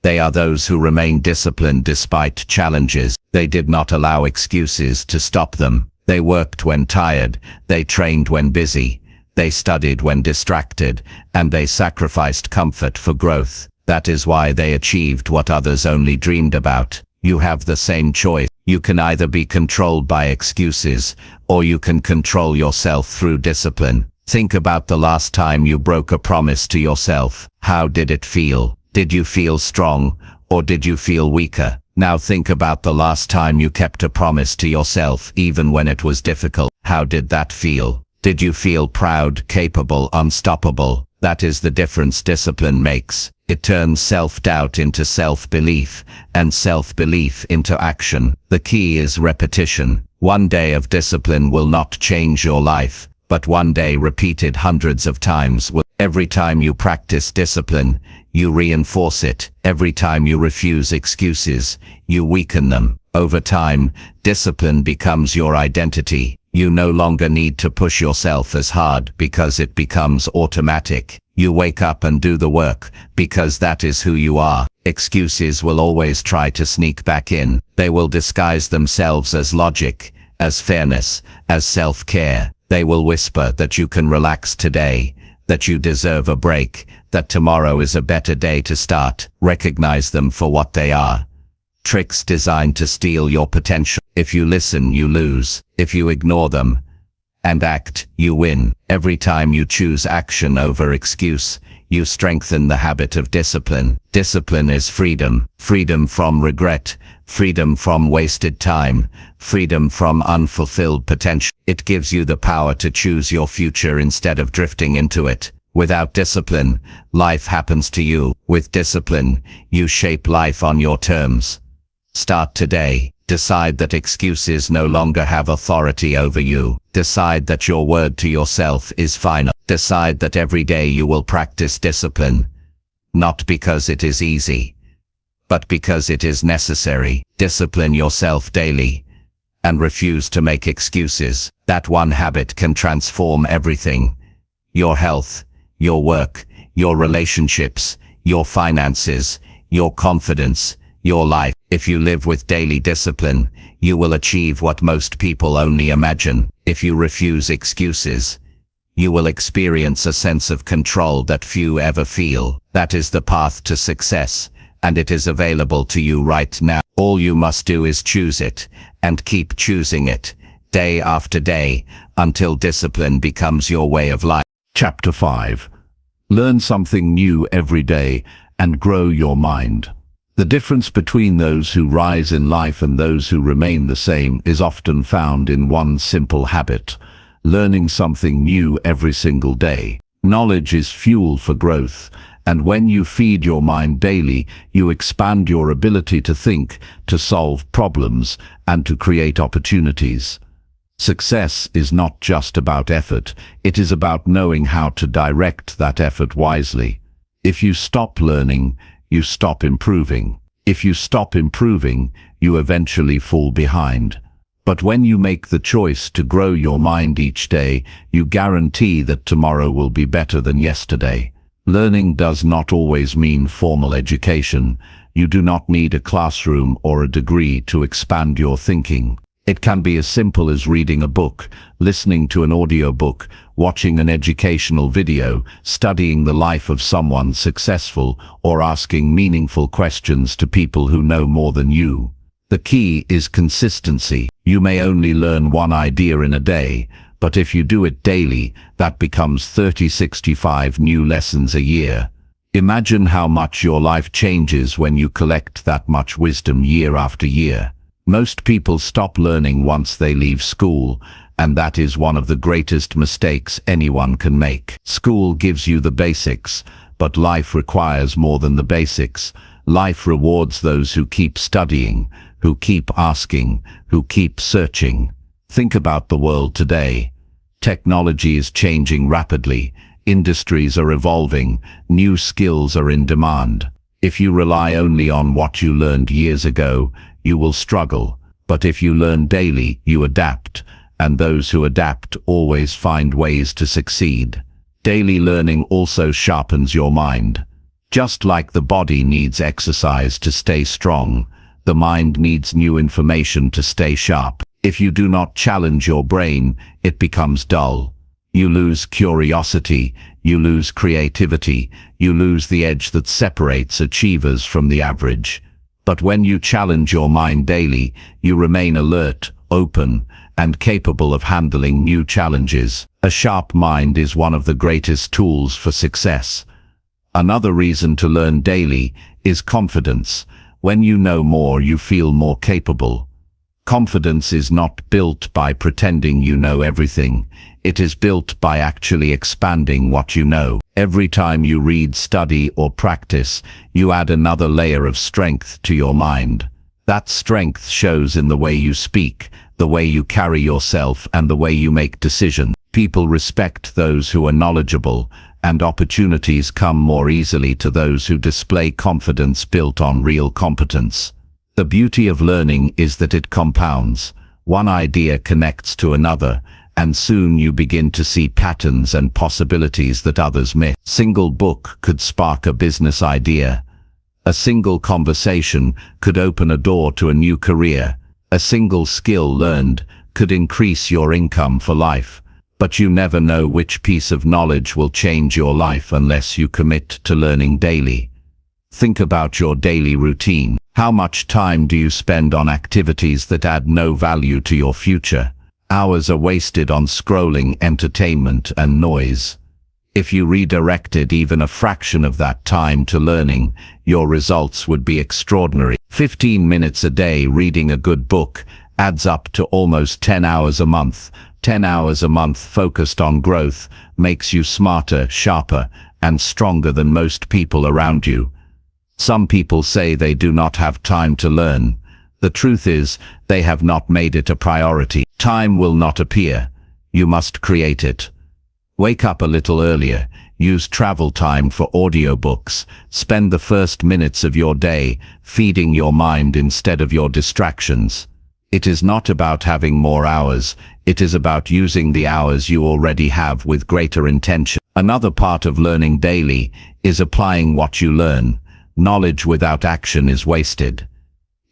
They are those who remain disciplined despite challenges. They did not allow excuses to stop them. They worked when tired, they trained when busy, they studied when distracted, and they sacrificed comfort for growth. That is why they achieved what others only dreamed about. You have the same choice. You can either be controlled by excuses, or you can control yourself through discipline. Think about the last time you broke a promise to yourself. How did it feel? Did you feel strong, or did you feel weaker? Now think about the last time you kept a promise to yourself even when it was difficult. How did that feel? Did you feel proud, capable, unstoppable? That is the difference discipline makes. It turns self-doubt into self-belief, and self-belief into action. The key is repetition. One day of discipline will not change your life, but one day repeated hundreds of times will. Every time you practice discipline, you reinforce it. Every time you refuse excuses, you weaken them. Over time, discipline becomes your identity. You no longer need to push yourself as hard because it becomes automatic. You wake up and do the work because that is who you are. Excuses will always try to sneak back in. They will disguise themselves as logic, as fairness, as self-care. They will whisper that you can relax today, that you deserve a break, that tomorrow is a better day to start. Recognize them for what they are. Tricks designed to steal your potential. If you listen, you lose. If you ignore them and act, you win. Every time you choose action over excuse, you strengthen the habit of discipline. Discipline is freedom. Freedom from regret, freedom from wasted time, freedom from unfulfilled potential. It gives you the power to choose your future instead of drifting into it. Without discipline, life happens to you. With discipline, you shape life on your terms. Start today. Decide that excuses no longer have authority over you. Decide that your word to yourself is final. Decide that every day you will practice discipline, not because it is easy, but because it is necessary. Discipline yourself daily and refuse to make excuses. That one habit can transform everything. Your health, your work, your relationships, your finances, your confidence, your life. If you live with daily discipline, you will achieve what most people only imagine. If you refuse excuses, you will experience a sense of control that few ever feel. That is the path to success, and it is available to you right now. All you must do is choose it, and keep choosing it, day after day, until discipline becomes your way of life. Chapter 5. Learn something new every day and grow your mind. The difference between those who rise in life and those who remain the same is often found in one simple habit: learning something new every single day. Knowledge is fuel for growth, and when you feed your mind daily, you expand your ability to think, to solve problems, and to create opportunities. Success is not just about effort, it is about knowing how to direct that effort wisely. If you stop learning, you stop improving. If you stop improving, you eventually fall behind. But when you make the choice to grow your mind each day, you guarantee that tomorrow will be better than yesterday. Learning does not always mean formal education. You do not need a classroom or a degree to expand your thinking. It can be as simple as reading a book, listening to an audiobook, watching an educational video, studying the life of someone successful, or asking meaningful questions to people who know more than you. The key is consistency. You may only learn one idea in a day, but if you do it daily, that becomes 65 new lessons a year. Imagine how much your life changes when you collect that much wisdom year after year. Most people stop learning once they leave school, and that is one of the greatest mistakes anyone can make. School gives you the basics, but life requires more than the basics. Life rewards those who keep studying, who keep asking, who keep searching. Think about the world today. Technology is changing rapidly. Industries are evolving. New skills are in demand. If you rely only on what you learned years ago, you will struggle. But if you learn daily, you adapt, and those who adapt always find ways to succeed. Daily learning also sharpens your mind. Just like the body needs exercise to stay strong, the mind needs new information to stay sharp. If you do not challenge your brain, it becomes dull. You lose curiosity, you lose creativity, you lose the edge that separates achievers from the average. But when you challenge your mind daily, you remain alert, open, and capable of handling new challenges. A sharp mind is one of the greatest tools for success. Another reason to learn daily is confidence. When you know more, you feel more capable. Confidence is not built by pretending you know everything. It is built by actually expanding what you know. Every time you read, study, or practice, you add another layer of strength to your mind. That strength shows in the way you speak, the way you carry yourself, and the way you make decisions. People respect those who are knowledgeable, and opportunities come more easily to those who display confidence built on real competence. The beauty of learning is that it compounds. One idea connects to another, and soon you begin to see patterns and possibilities that others miss. A single book could spark a business idea. A single conversation could open a door to a new career. A single skill learned could increase your income for life. But you never know which piece of knowledge will change your life unless you commit to learning daily. Think about your daily routine. How much time do you spend on activities that add no value to your future? Hours are wasted on scrolling, entertainment, and noise. If you redirected even a fraction of that time to learning, your results would be extraordinary. 15 minutes a day reading a good book adds up to almost 10 hours a month. 10 hours a month focused on growth makes you smarter, sharper, and stronger than most people around you. Some people say they do not have time to learn. The truth is, they have not made it a priority. Time will not appear. You must create it. Wake up a little earlier. Use travel time for audiobooks. Spend the first minutes of your day feeding your mind instead of your distractions. It is not about having more hours. It is about using the hours you already have with greater intention. Another part of learning daily is applying what you learn. Knowledge without action is wasted.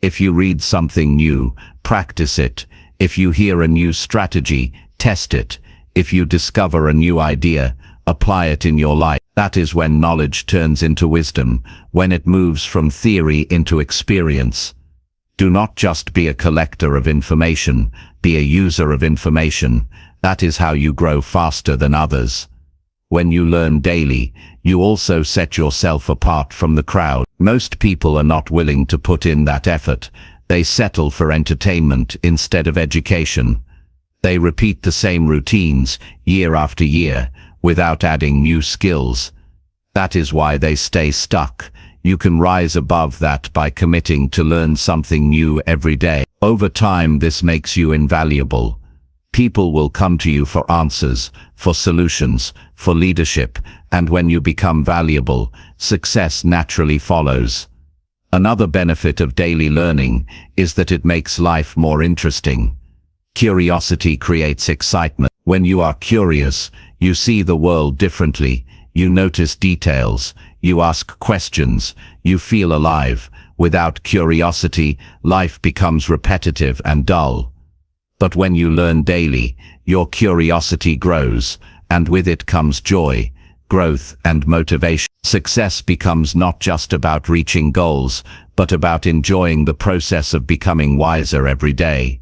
If you read something new, practice it. If you hear a new strategy, test it. If you discover a new idea, apply it in your life. That is when knowledge turns into wisdom, when it moves from theory into experience. Do not just be a collector of information, be a user of information. That is how you grow faster than others. When you learn daily, you also set yourself apart from the crowd. Most people are not willing to put in that effort. They settle for entertainment instead of education. They repeat the same routines year after year without adding new skills. That is why they stay stuck. You can rise above that by committing to learn something new every day. Over time, this makes you invaluable. People will come to you for answers, for solutions, for leadership, and when you become valuable, success naturally follows. Another benefit of daily learning is that it makes life more interesting. Curiosity creates excitement. When you are curious, you see the world differently, you notice details, you ask questions, you feel alive. Without curiosity, life becomes repetitive and dull. But when you learn daily, your curiosity grows, and with it comes joy, growth, and motivation. Success becomes not just about reaching goals, but about enjoying the process of becoming wiser every day.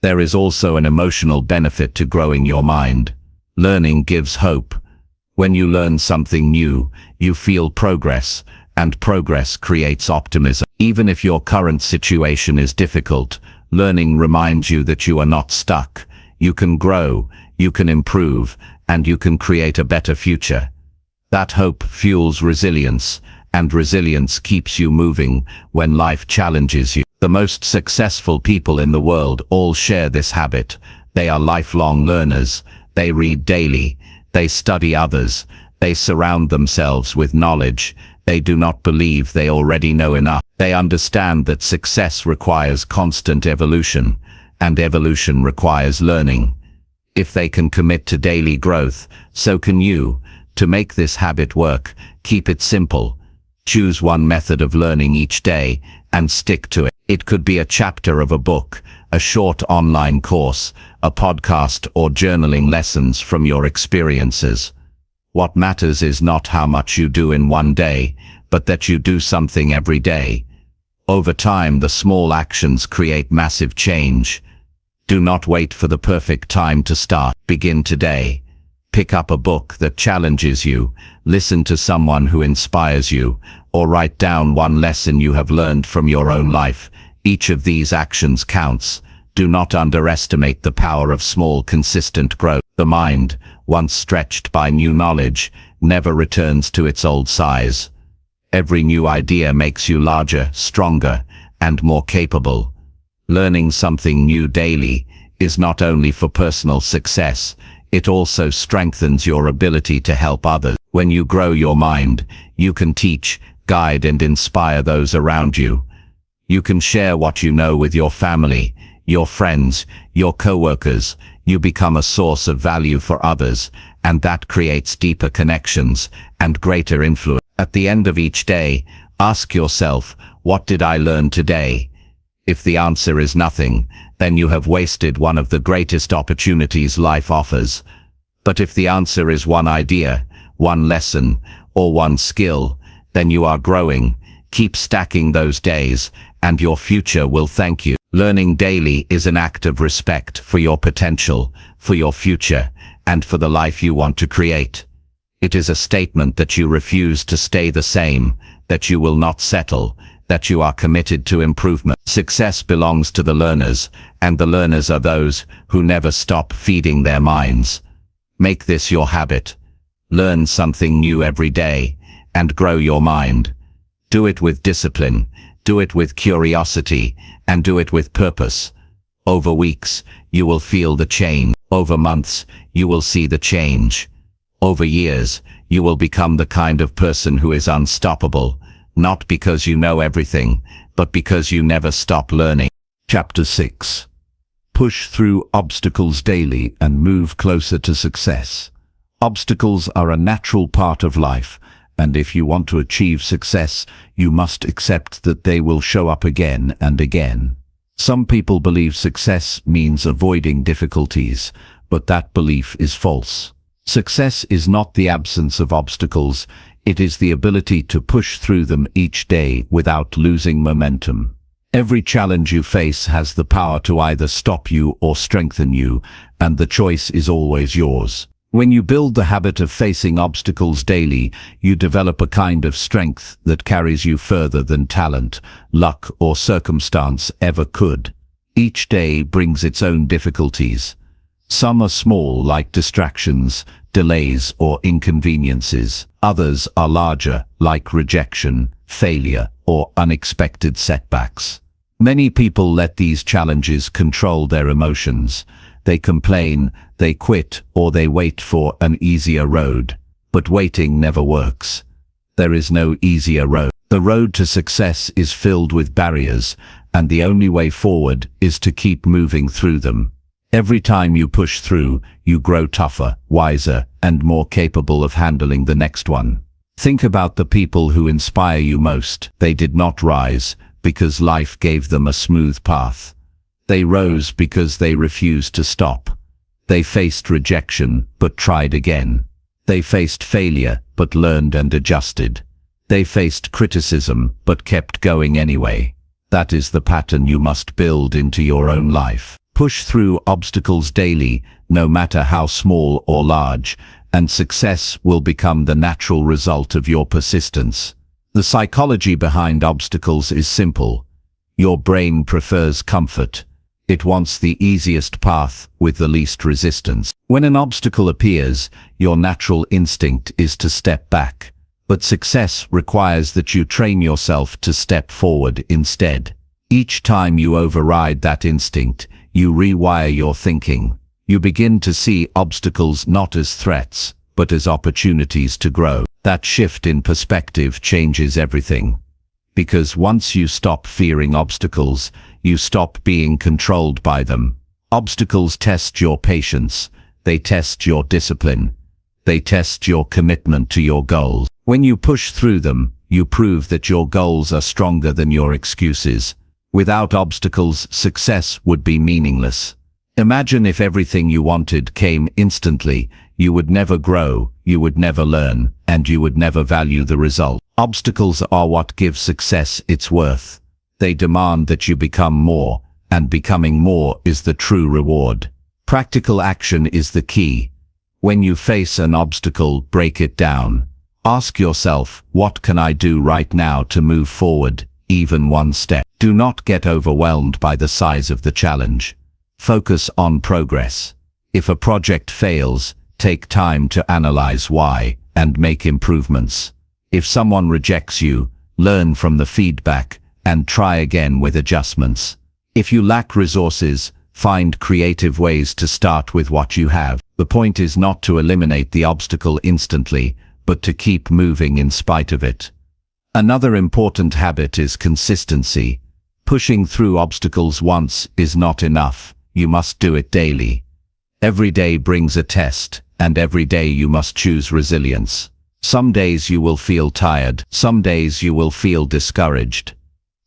There is also an emotional benefit to growing your mind. Learning gives hope. When you learn something new, you feel progress, and progress creates optimism. Even if your current situation is difficult, learning reminds you that you are not stuck. You can grow, you can improve, and you can create a better future. That hope fuels resilience, and resilience keeps you moving when life challenges you. The most successful people in the world all share this habit. They are lifelong learners. They read daily. They study others. They surround themselves with knowledge. They do not believe they already know enough. They understand that success requires constant evolution, and evolution requires learning. If they can commit to daily growth, so can you. To make this habit work, keep it simple. Choose one method of learning each day and stick to it. It could be a chapter of a book, a short online course, a podcast, or journaling lessons from your experiences. What matters is not how much you do in one day, but that you do something every day. Over time, the small actions create massive change. Do not wait for the perfect time to start. Begin today. Pick up a book that challenges you, listen to someone who inspires you, or write down one lesson you have learned from your own life. Each of these actions counts. Do not underestimate the power of small, consistent growth. The mind, once stretched by new knowledge, never returns to its old size. Every new idea makes you larger, stronger, and more capable. Learning something new daily is not only for personal success, it also strengthens your ability to help others. When you grow your mind, you can teach, guide, and inspire those around you. You can share what you know with your family, your friends, your co-workers. You become a source of value for others, and that creates deeper connections and greater influence. At the end of each day, ask yourself, what did I learn today? If the answer is nothing, then you have wasted one of the greatest opportunities life offers. But if the answer is one idea, one lesson, or one skill, then you are growing. Keep stacking those days, and your future will thank you. Learning daily is an act of respect for your potential, for your future, and for the life you want to create. It is a statement that you refuse to stay the same, that you will not settle, that you are committed to improvement. Success belongs to the learners, and the learners are those who never stop feeding their minds. Make this your habit. Learn something new every day, and grow your mind. Do it with discipline, do it with curiosity, and do it with purpose. Over weeks, you will feel the change. Over months, you will see the change. Over years, you will become the kind of person who is unstoppable, not because you know everything, but because you never stop learning. Chapter 6. Push through obstacles daily and move closer to success. Obstacles are a natural part of life, and if you want to achieve success, you must accept that they will show up again and again. Some people believe success means avoiding difficulties, but that belief is false. Success is not the absence of obstacles, it is the ability to push through them each day without losing momentum. Every challenge you face has the power to either stop you or strengthen you, and the choice is always yours. When you build the habit of facing obstacles daily, you develop a kind of strength that carries you further than talent, luck, or circumstance ever could. Each day brings its own difficulties. Some are small, like distractions, delays, or inconveniences. Others are larger, like rejection, failure, or unexpected setbacks. Many people let these challenges control their emotions. They complain, they quit, or they wait for an easier road. But waiting never works. There is no easier road. The road to success is filled with barriers, and the only way forward is to keep moving through them. Every time you push through, you grow tougher, wiser, and more capable of handling the next one. Think about the people who inspire you most. They did not rise because life gave them a smooth path. They rose because they refused to stop. They faced rejection, but tried again. They faced failure, but learned and adjusted. They faced criticism, but kept going anyway. That is the pattern you must build into your own life. Push through obstacles daily, no matter how small or large, and success will become the natural result of your persistence. The psychology behind obstacles is simple. Your brain prefers comfort. It wants the easiest path with the least resistance. When an obstacle appears, your natural instinct is to step back. But success requires that you train yourself to step forward instead. Each time you override that instinct, you rewire your thinking. You begin to see obstacles not as threats, but as opportunities to grow. That shift in perspective changes everything. Because once you stop fearing obstacles, you stop being controlled by them. Obstacles test your patience. They test your discipline. They test your commitment to your goals. When you push through them, you prove that your goals are stronger than your excuses. Without obstacles, success would be meaningless. Imagine if everything you wanted came instantly. You would never grow, you would never learn, and you would never value the result. Obstacles are what give success its worth. They demand that you become more, and becoming more is the true reward. Practical action is the key. When you face an obstacle, break it down. Ask yourself, what can I do right now to move forward, even one step? Do not get overwhelmed by the size of the challenge. Focus on progress. If a project fails, take time to analyze why and make improvements. If someone rejects you, learn from the feedback and try again with adjustments. If you lack resources, find creative ways to start with what you have. The point is not to eliminate the obstacle instantly, but to keep moving in spite of it. Another important habit is consistency. Pushing through obstacles once is not enough. You must do it daily. Every day brings a test, and every day you must choose resilience. Some days you will feel tired, some days you will feel discouraged.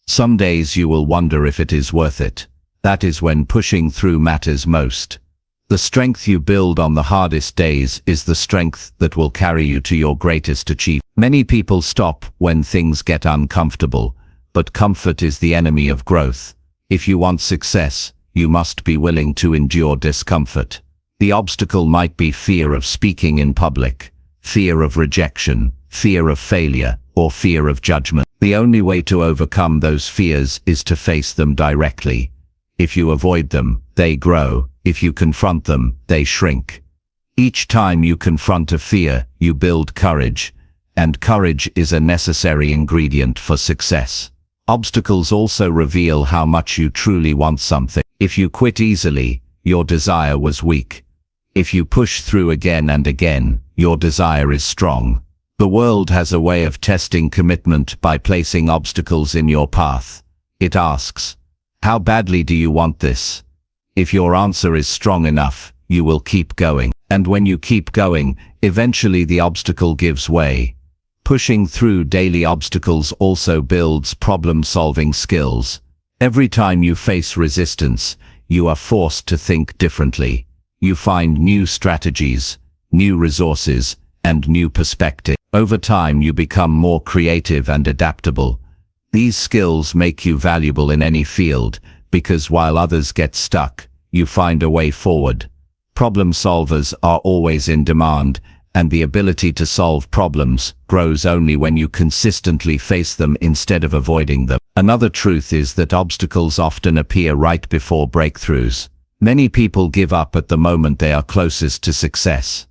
Some days you will wonder if it is worth it. That is when pushing through matters most. The strength you build on the hardest days is the strength that will carry you to your greatest achievement. Many people stop when things get uncomfortable, but comfort is the enemy of growth. If you want success, you must be willing to endure discomfort. The obstacle might be fear of speaking in public, fear of rejection, fear of failure, or fear of judgment. The only way to overcome those fears is to face them directly. If you avoid them, they grow. If you confront them, they shrink. Each time you confront a fear, you build courage, and courage is a necessary ingredient for success. Obstacles also reveal how much you truly want something. If you quit easily, your desire was weak. If you push through again and again, your desire is strong. The world has a way of testing commitment by placing obstacles in your path. It asks, how badly do you want this? If your answer is strong enough, you will keep going. And when you keep going, eventually the obstacle gives way. Pushing through daily obstacles also builds problem-solving skills. Every time you face resistance, you are forced to think differently. You find new strategies, new resources, and new perspectives. Over time you become more creative and adaptable. These skills make you valuable in any field, because while others get stuck, you find a way forward. Problem solvers are always in demand, and the ability to solve problems grows only when you consistently face them instead of avoiding them. Another truth is that obstacles often appear right before breakthroughs. Many people give up at the moment they are closest to success.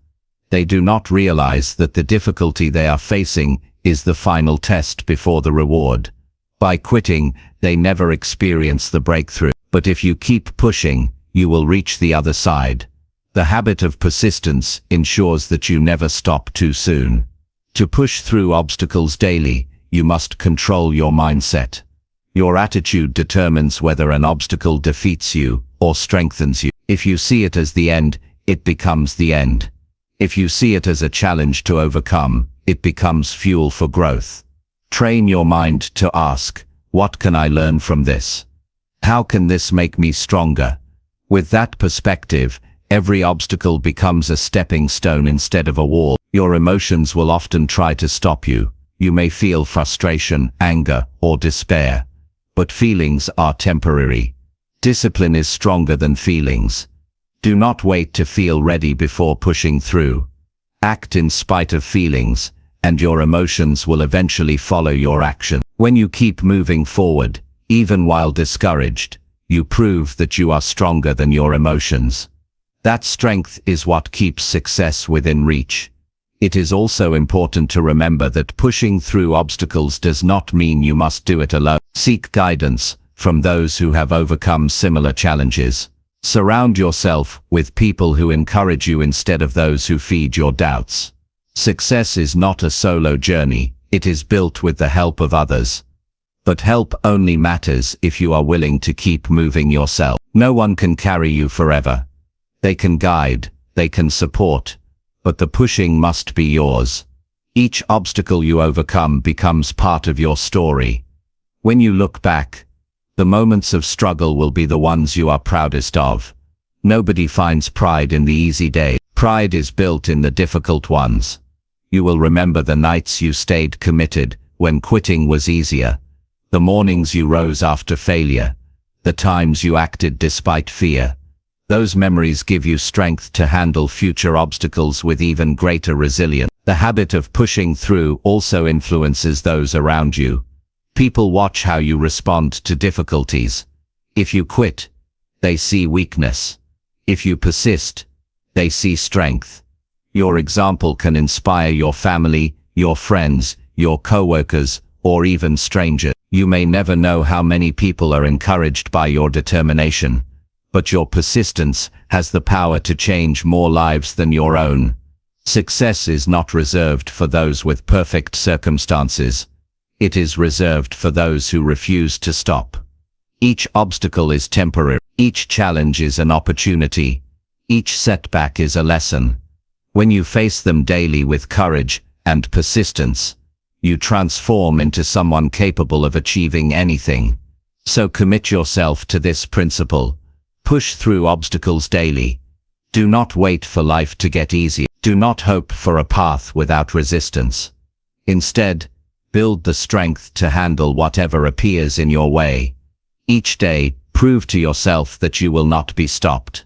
They do not realize that the difficulty they are facing is the final test before the reward. By quitting, they never experience the breakthrough. But if you keep pushing, you will reach the other side. The habit of persistence ensures that you never stop too soon. To push through obstacles daily, you must control your mindset. Your attitude determines whether an obstacle defeats you or strengthens you. If you see it as the end, it becomes the end. If you see it as a challenge to overcome, it becomes fuel for growth. Train your mind to ask, what can I learn from this? How can this make me stronger? With that perspective, every obstacle becomes a stepping stone instead of a wall. Your emotions will often try to stop you. You may feel frustration, anger, or despair. But feelings are temporary. Discipline is stronger than feelings. Do not wait to feel ready before pushing through. Act in spite of feelings, and your emotions will eventually follow your action. When you keep moving forward, even while discouraged, you prove that you are stronger than your emotions. That strength is what keeps success within reach. It is also important to remember that pushing through obstacles does not mean you must do it alone. Seek guidance from those who have overcome similar challenges. Surround yourself with people who encourage you instead of those who feed your doubts. Success is not a solo journey, it is built with the help of others. But help only matters if you are willing to keep moving yourself. No one can carry you forever. They can guide, they can support, but the pushing must be yours. Each obstacle you overcome becomes part of your story. When you look back, the moments of struggle will be the ones you are proudest of. Nobody finds pride in the easy days. Pride is built in the difficult ones. You will remember the nights you stayed committed when quitting was easier, the mornings you rose after failure, the times you acted despite fear. Those memories give you strength to handle future obstacles with even greater resilience. The habit of pushing through also influences those around you. People watch how you respond to difficulties. If you quit, they see weakness. If you persist, they see strength. Your example can inspire your family, your friends, your co-workers, or even strangers. You may never know how many people are encouraged by your determination, but your persistence has the power to change more lives than your own. Success is not reserved for those with perfect circumstances. It is reserved for those who refuse to stop. Each obstacle is temporary. Each challenge is an opportunity. Each setback is a lesson. When you face them daily with courage and persistence, you transform into someone capable of achieving anything. So commit yourself to this principle. Push through obstacles daily. Do not wait for life to get easier. Do not hope for a path without resistance. Instead, build the strength to handle whatever appears in your way. Each day, prove to yourself that you will not be stopped.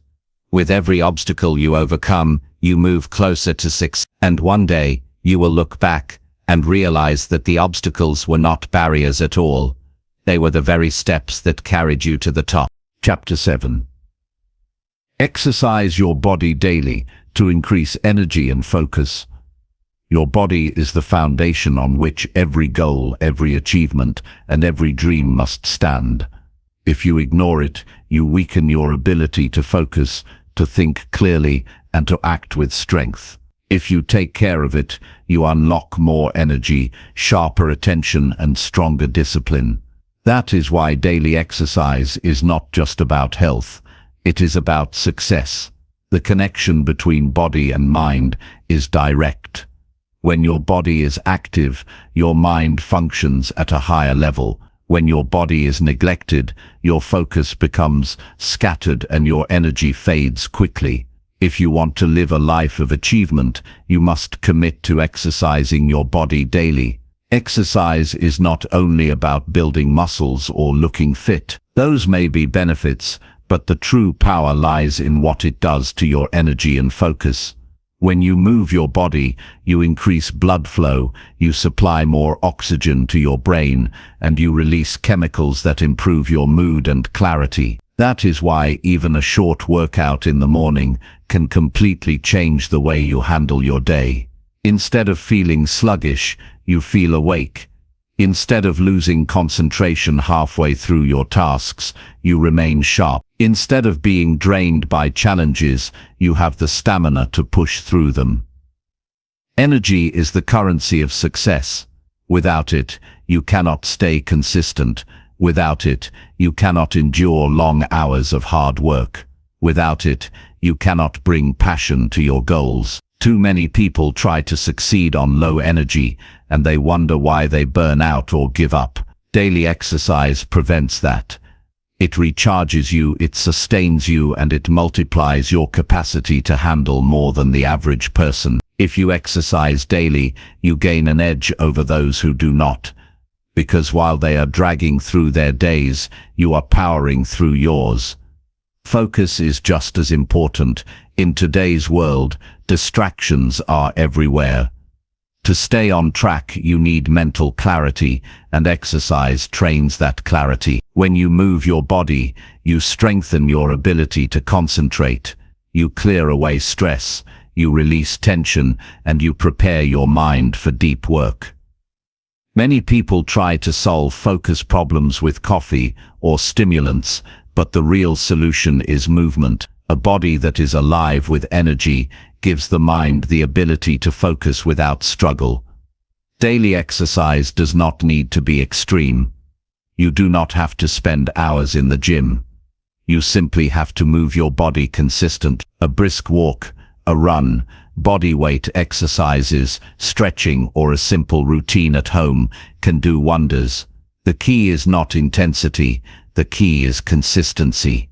With every obstacle you overcome, you move closer to success. And one day, you will look back and realize that the obstacles were not barriers at all. They were the very steps that carried you to the top. Chapter 7. Exercise your body daily to increase energy and focus. Your body is the foundation on which every goal, every achievement, and every dream must stand. If you ignore it, you weaken your ability to focus, to think clearly, and to act with strength. If you take care of it, you unlock more energy, sharper attention, and stronger discipline. That is why daily exercise is not just about health. It is about success. The connection between body and mind is direct. When your body is active, your mind functions at a higher level. When your body is neglected, your focus becomes scattered and your energy fades quickly. If you want to live a life of achievement, you must commit to exercising your body daily. Exercise is not only about building muscles or looking fit. Those may be benefits, but the true power lies in what it does to your energy and focus. When you move your body, you increase blood flow, you supply more oxygen to your brain, and you release chemicals that improve your mood and clarity. That is why even a short workout in the morning can completely change the way you handle your day. Instead of feeling sluggish, you feel awake. Instead of losing concentration halfway through your tasks, you remain sharp. Instead of being drained by challenges, you have the stamina to push through them. Energy is the currency of success. Without it, you cannot stay consistent. Without it, you cannot endure long hours of hard work. Without it, you cannot bring passion to your goals. Too many people try to succeed on low energy, and they wonder why they burn out or give up. Daily exercise prevents that. It recharges you, it sustains you, and it multiplies your capacity to handle more than the average person. If you exercise daily, you gain an edge over those who do not. Because while they are dragging through their days, you are powering through yours. Focus is just as important. In today's world, distractions are everywhere. To stay on track, you need mental clarity, and exercise trains that clarity. When you move your body, you strengthen your ability to concentrate. You clear away stress, you release tension, and you prepare your mind for deep work. Many people try to solve focus problems with coffee or stimulants, but the real solution is movement. A body that is alive with energy gives the mind the ability to focus without struggle. Daily exercise does not need to be extreme. You do not have to spend hours in the gym. You simply have to move your body consistently. A brisk walk, a run, body weight exercises, stretching, or a simple routine at home can do wonders. The key is not intensity, the key is consistency.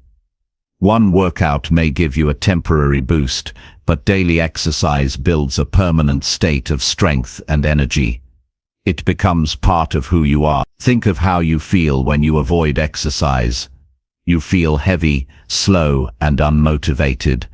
One workout may give you a temporary boost, but daily exercise builds a permanent state of strength and energy. It becomes part of who you are. Think of how you feel when you avoid exercise. You feel heavy, slow, and unmotivated.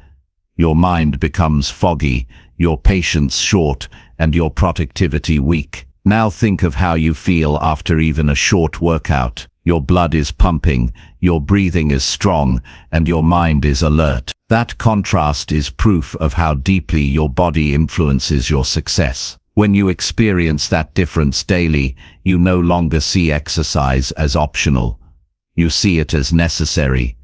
Your mind becomes foggy, your patience short, and your productivity weak. Now think of how you feel after even a short workout. Your blood is pumping, your breathing is strong, and your mind is alert. That contrast is proof of how deeply your body influences your success. When you experience that difference daily, you no longer see exercise as optional. You see it as necessary.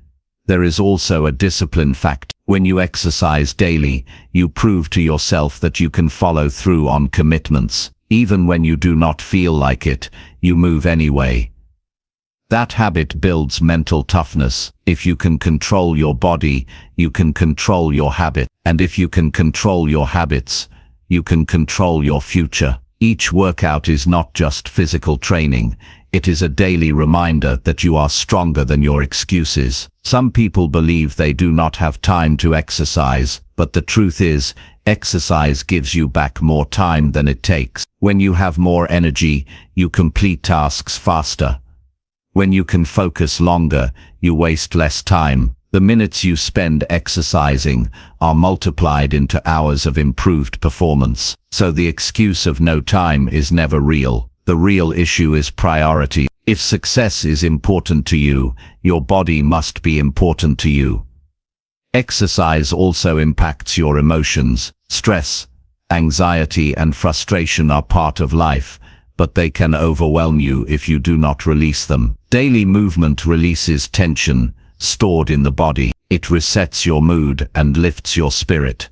There is also a discipline factor. When you exercise daily, you prove to yourself that you can follow through on commitments. Even when you do not feel like it, you move anyway. That habit builds mental toughness. If you can control your body, you can control your habit. And if you can control your habits, you can control your future. Each workout is not just physical training. It is a daily reminder that you are stronger than your excuses. Some people believe they do not have time to exercise, but the truth is, exercise gives you back more time than it takes. When you have more energy, you complete tasks faster. When you can focus longer, you waste less time. The minutes you spend exercising are multiplied into hours of improved performance. So the excuse of no time is never real. The real issue is priority. If success is important to you, your body must be important to you. Exercise also impacts your emotions. Stress, anxiety, and frustration are part of life, but they can overwhelm you if you do not release them. Daily movement releases tension stored in the body. It resets your mood and lifts your spirit.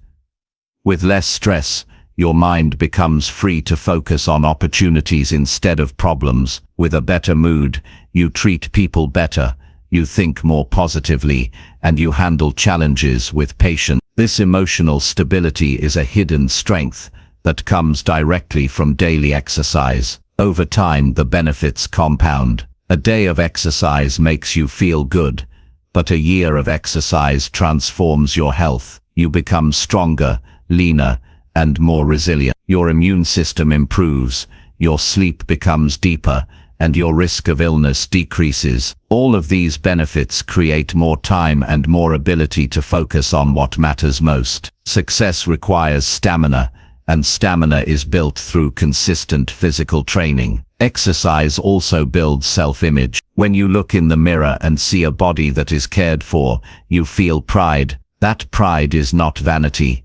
With less stress, your mind becomes free to focus on opportunities instead of problems. With a better mood, you treat people better, you think more positively, and you handle challenges with patience. This emotional stability is a hidden strength that comes directly from daily exercise. Over time, the benefits compound. A day of exercise makes you feel good, but a year of exercise transforms your health. You become stronger, leaner, and more resilient. Your immune system improves, your sleep becomes deeper, and your risk of illness decreases. All of these benefits create more time and more ability to focus on what matters most. Success requires stamina, and stamina is built through consistent physical training. Exercise also builds self-image. When you look in the mirror and see a body that is cared for, you feel pride. That pride is not vanity.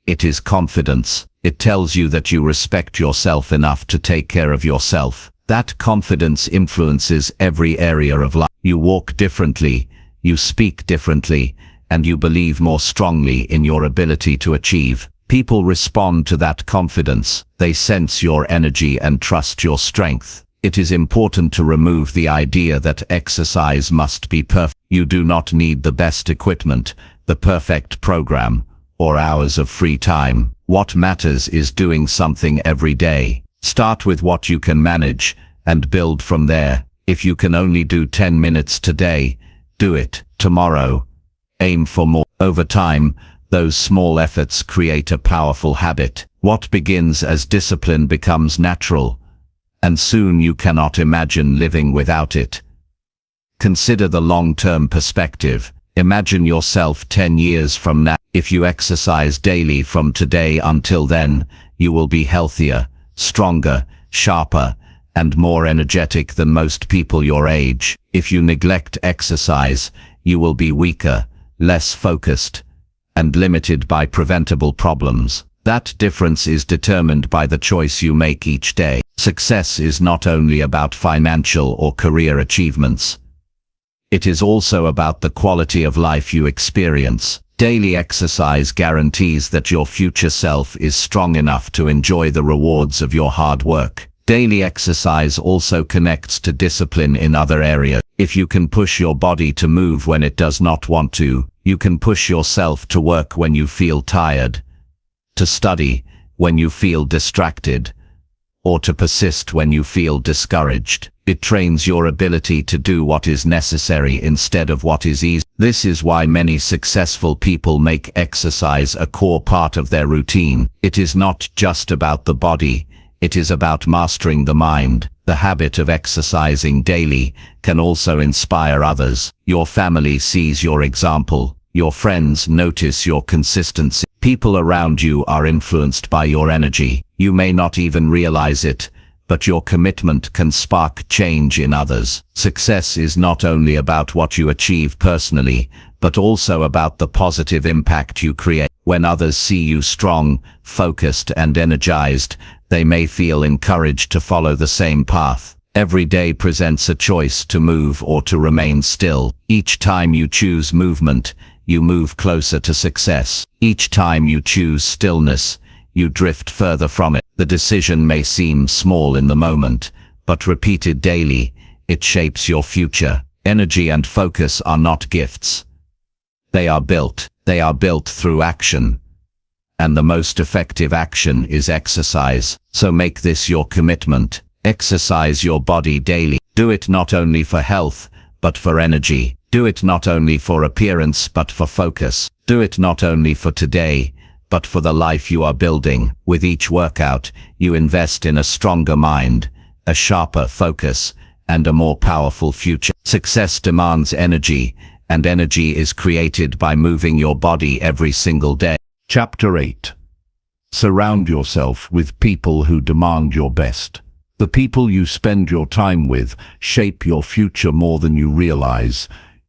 It is confidence. It tells you that you respect yourself enough to take care of yourself. That confidence influences every area of life. You walk differently, you speak differently, and you believe more strongly in your ability to achieve. People respond to that confidence. They sense your energy and trust your strength. It is important to remove the idea that exercise must be perfect. You do not need the best equipment, the perfect program, or hours of free time. What matters is doing something every day. Start with what you can manage and build from there. If you can only do 10 minutes today, do it tomorrow. Aim for more. Over time, those small efforts create a powerful habit. What begins as discipline becomes natural, and soon you cannot imagine living without it. Consider the long-term perspective. Imagine yourself 10 years from now. If you exercise daily from today until then, you will be healthier, stronger, sharper, and more energetic than most people your age. If you neglect exercise, you will be weaker, less focused, and limited by preventable problems. That difference is determined by the choice you make each day. Success is not only about financial or career achievements. It is also about the quality of life you experience. Daily exercise guarantees that your future self is strong enough to enjoy the rewards of your hard work. Daily exercise also connects to discipline in other areas. If you can push your body to move when it does not want to, you can push yourself to work when you feel tired, to study when you feel distracted, or to persist when you feel discouraged. It trains your ability to do what is necessary instead of what is easy. This is why many successful people make exercise a core part of their routine. It is not just about the body, it is about mastering the mind. The habit of exercising daily can also inspire others. Your family sees your example. Your friends notice your consistency. People around you are influenced by your energy. You may not even realize it, but your commitment can spark change in others. Success is not only about what you achieve personally, but also about the positive impact you create. When others see you strong, focused, and energized, they may feel encouraged to follow the same path. Every day presents a choice to move or to remain still. Each time you choose movement, you move closer to success. Each time you choose stillness, you drift further from it. The decision may seem small in the moment, but repeated daily, it shapes your future. Energy and focus are not gifts. They are built. They are built through action. And the most effective action is exercise. So make this your commitment. Exercise your body daily. Do it not only for health, but for energy. Do it not only for appearance, but for focus. Do it not only for today, but for the life you are building. With each workout, you invest in a stronger mind, a sharper focus, and a more powerful future. Success demands energy, and energy is created by moving your body every single day. Chapter 8. Surround yourself with people who demand your best. The people you spend your time with shape your future more than you realize.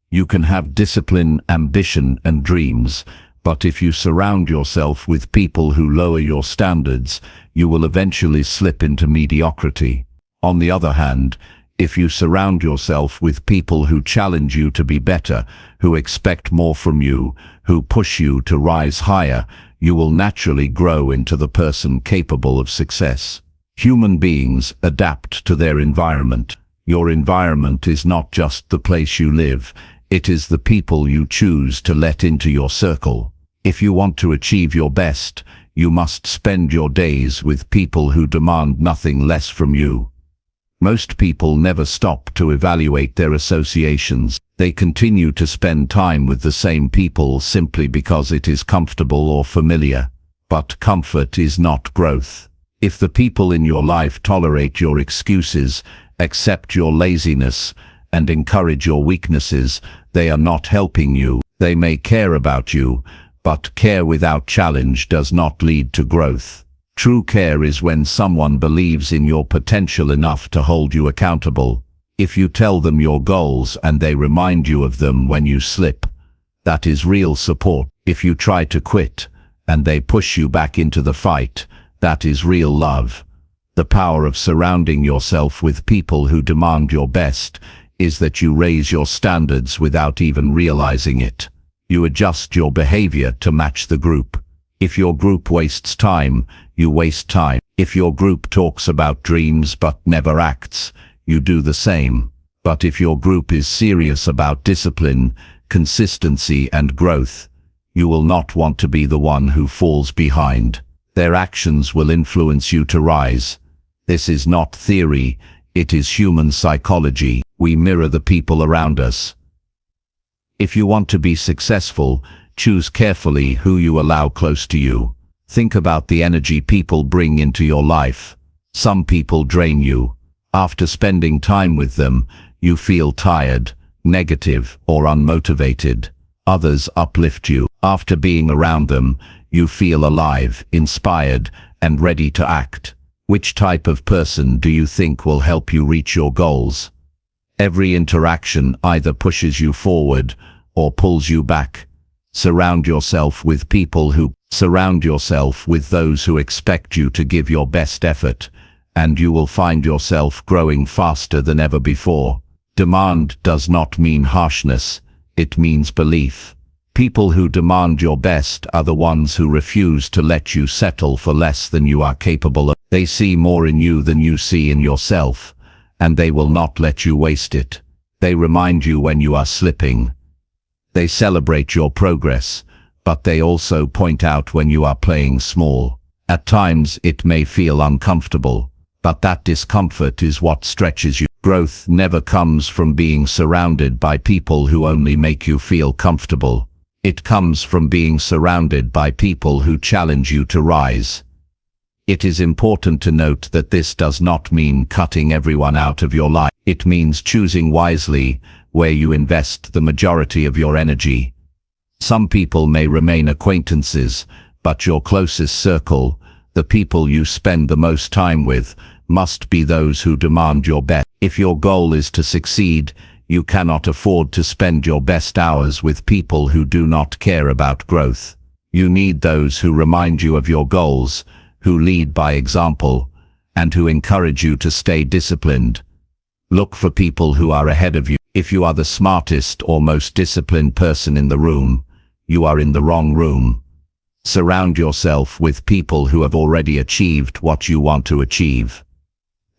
You can have discipline, ambition, and dreams, but if you surround yourself with people who lower your standards, you will eventually slip into mediocrity. On the other hand, if you surround yourself with people who challenge you to be better, who expect more from you, who push you to rise higher, you will naturally grow into the person capable of success. Human beings adapt to their environment. Your environment is not just the place you live, it is the people you choose to let into your circle. If you want to achieve your best, you must spend your days with people who demand nothing less from you. Most people never stop to evaluate their associations. They continue to spend time with the same people simply because it is comfortable or familiar. But comfort is not growth. If the people in your life tolerate your excuses, accept your laziness, and encourage your weaknesses, they are not helping you. They may care about you, but care without challenge does not lead to growth. True care is when someone believes in your potential enough to hold you accountable. If you tell them your goals and they remind you of them when you slip, that is real support. If you try to quit and they push you back into the fight, that is real love. The power of surrounding yourself with people who demand your best is that you raise your standards without even realizing it. You adjust your behavior to match the group. If your group wastes time, you waste time. If your group talks about dreams but never acts, you do the same. But if your group is serious about discipline, consistency, and growth, you will not want to be the one who falls behind. Their actions will influence you to rise. This is not theory, it is human psychology. We mirror the people around us. If you want to be successful, choose carefully who you allow close to you. Think about the energy people bring into your life. Some people drain you. After spending time with them, you feel tired, negative, or unmotivated. Others uplift you. After being around them, you feel alive, inspired, and ready to act. Which type of person do you think will help you reach your goals? Every interaction either pushes you forward or pulls you back. Surround yourself with those who expect you to give your best effort, and you will find yourself growing faster than ever before. Demand does not mean harshness, it means belief. People who demand your best are the ones who refuse to let you settle for less than you are capable of. They see more in you than you see in yourself, and they will not let you waste it. They remind you when you are slipping. They celebrate your progress, but they also point out when you are playing small. At times it may feel uncomfortable, but that discomfort is what stretches you. Growth never comes from being surrounded by people who only make you feel comfortable. It comes from being surrounded by people who challenge you to rise. It is important to note that this does not mean cutting everyone out of your life. It means choosing wisely where you invest the majority of your energy. Some people may remain acquaintances, but your closest circle, the people you spend the most time with, must be those who demand your best. If your goal is to succeed, you cannot afford to spend your best hours with people who do not care about growth. You need those who remind you of your goals, who lead by example, and who encourage you to stay disciplined. Look for people who are ahead of you. If you are the smartest or most disciplined person in the room, you are in the wrong room. Surround yourself with people who have already achieved what you want to achieve.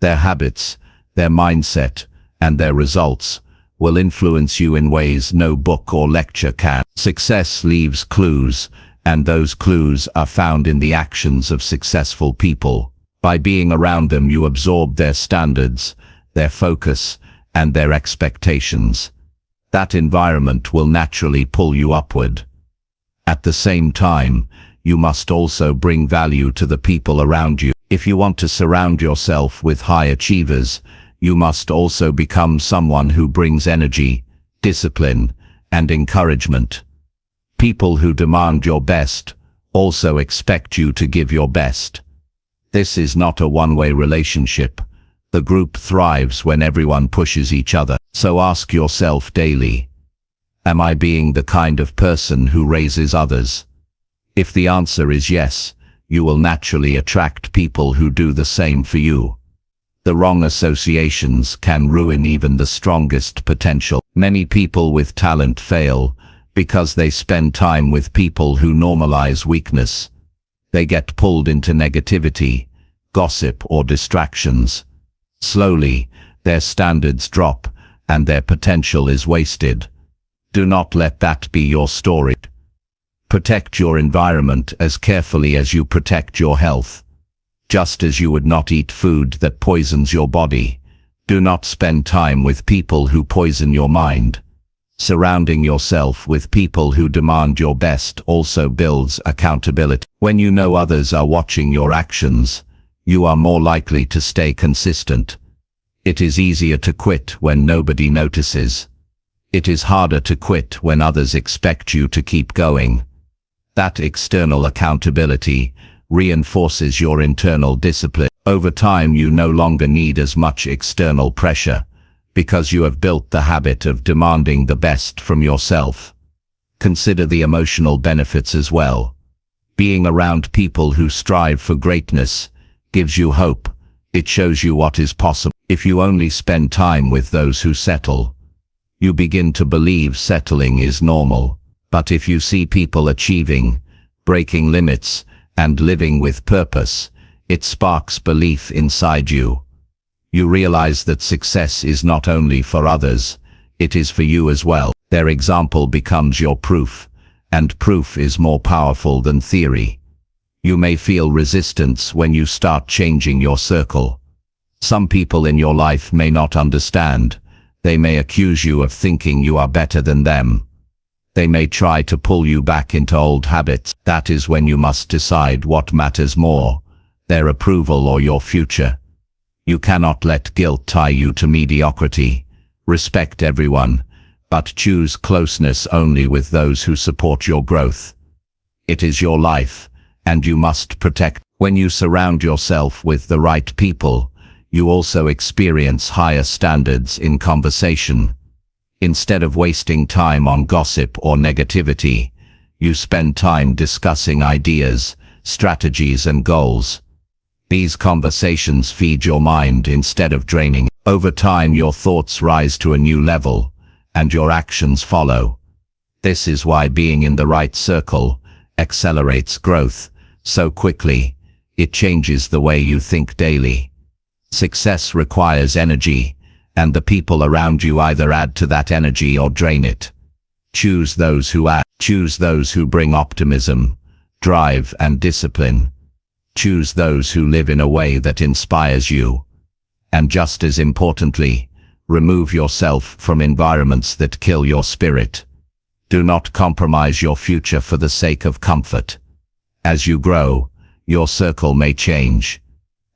Their habits, their mindset, and their results will influence you in ways no book or lecture can. Success leaves clues, and those clues are found in the actions of successful people. By being around them, you absorb their standards, their focus, and their expectations. That environment will naturally pull you upward. At the same time, you must also bring value to the people around you. If you want to surround yourself with high achievers, you must also become someone who brings energy, discipline, and encouragement. People who demand your best also expect you to give your best. This is not a one-way relationship. The group thrives when everyone pushes each other. So ask yourself daily, am I being the kind of person who raises others? If the answer is yes, you will naturally attract people who do the same for you. The wrong associations can ruin even the strongest potential. Many people with talent fail because they spend time with people who normalize weakness. They get pulled into negativity, gossip, or distractions. Slowly, their standards drop and their potential is wasted. Do not let that be your story. Protect your environment as carefully as you protect your health. Just as you would not eat food that poisons your body, do not spend time with people who poison your mind. Surrounding yourself with people who demand your best also builds accountability. When you know others are watching your actions, you are more likely to stay consistent. It is easier to quit when nobody notices. It is harder to quit when others expect you to keep going. That external accountability reinforces your internal discipline. Over time, you no longer need as much external pressure, because you have built the habit of demanding the best from yourself. Consider the emotional benefits as well. Being around people who strive for greatness gives you hope. It shows you what is possible. If you only spend time with those who settle, you begin to believe settling is normal. But if you see people achieving, breaking limits, and living with purpose, it sparks belief inside you. You realize that success is not only for others, it is for you as well. Their example becomes your proof, and proof is more powerful than theory. You may feel resistance when you start changing your circle. Some people in your life may not understand. They may accuse you of thinking you are better than them. They may try to pull you back into old habits. That is when you must decide what matters more, their approval or your future. You cannot let guilt tie you to mediocrity. Respect everyone, but choose closeness only with those who support your growth. It is your life, and you must protect. When you surround yourself with the right people, you also experience higher standards in conversation. Instead of wasting time on gossip or negativity, you spend time discussing ideas, strategies, and goals. These conversations feed your mind instead of draining. Over time, your thoughts rise to a new level, and your actions follow. This is why being in the right circle accelerates growth so quickly. It changes the way you think daily. Success requires energy, and the people around you either add to that energy or drain it. Choose those who add. Choose those who bring optimism, drive, and discipline. Choose those who live in a way that inspires you. And just as importantly, remove yourself from environments that kill your spirit. Do not compromise your future for the sake of comfort. As you grow, Your circle may change.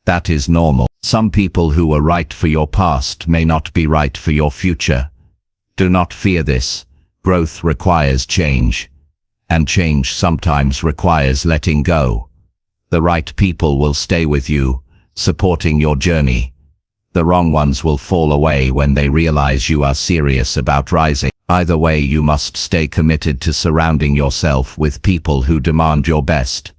That is normal. Some people who were right for your past may not be right for your future. Do not fear this. Growth requires change. And change sometimes requires letting go. The right people will stay with you, supporting your journey. The wrong ones will fall away when they realize you are serious about rising. Either way, you must stay committed to surrounding yourself with people who demand your best.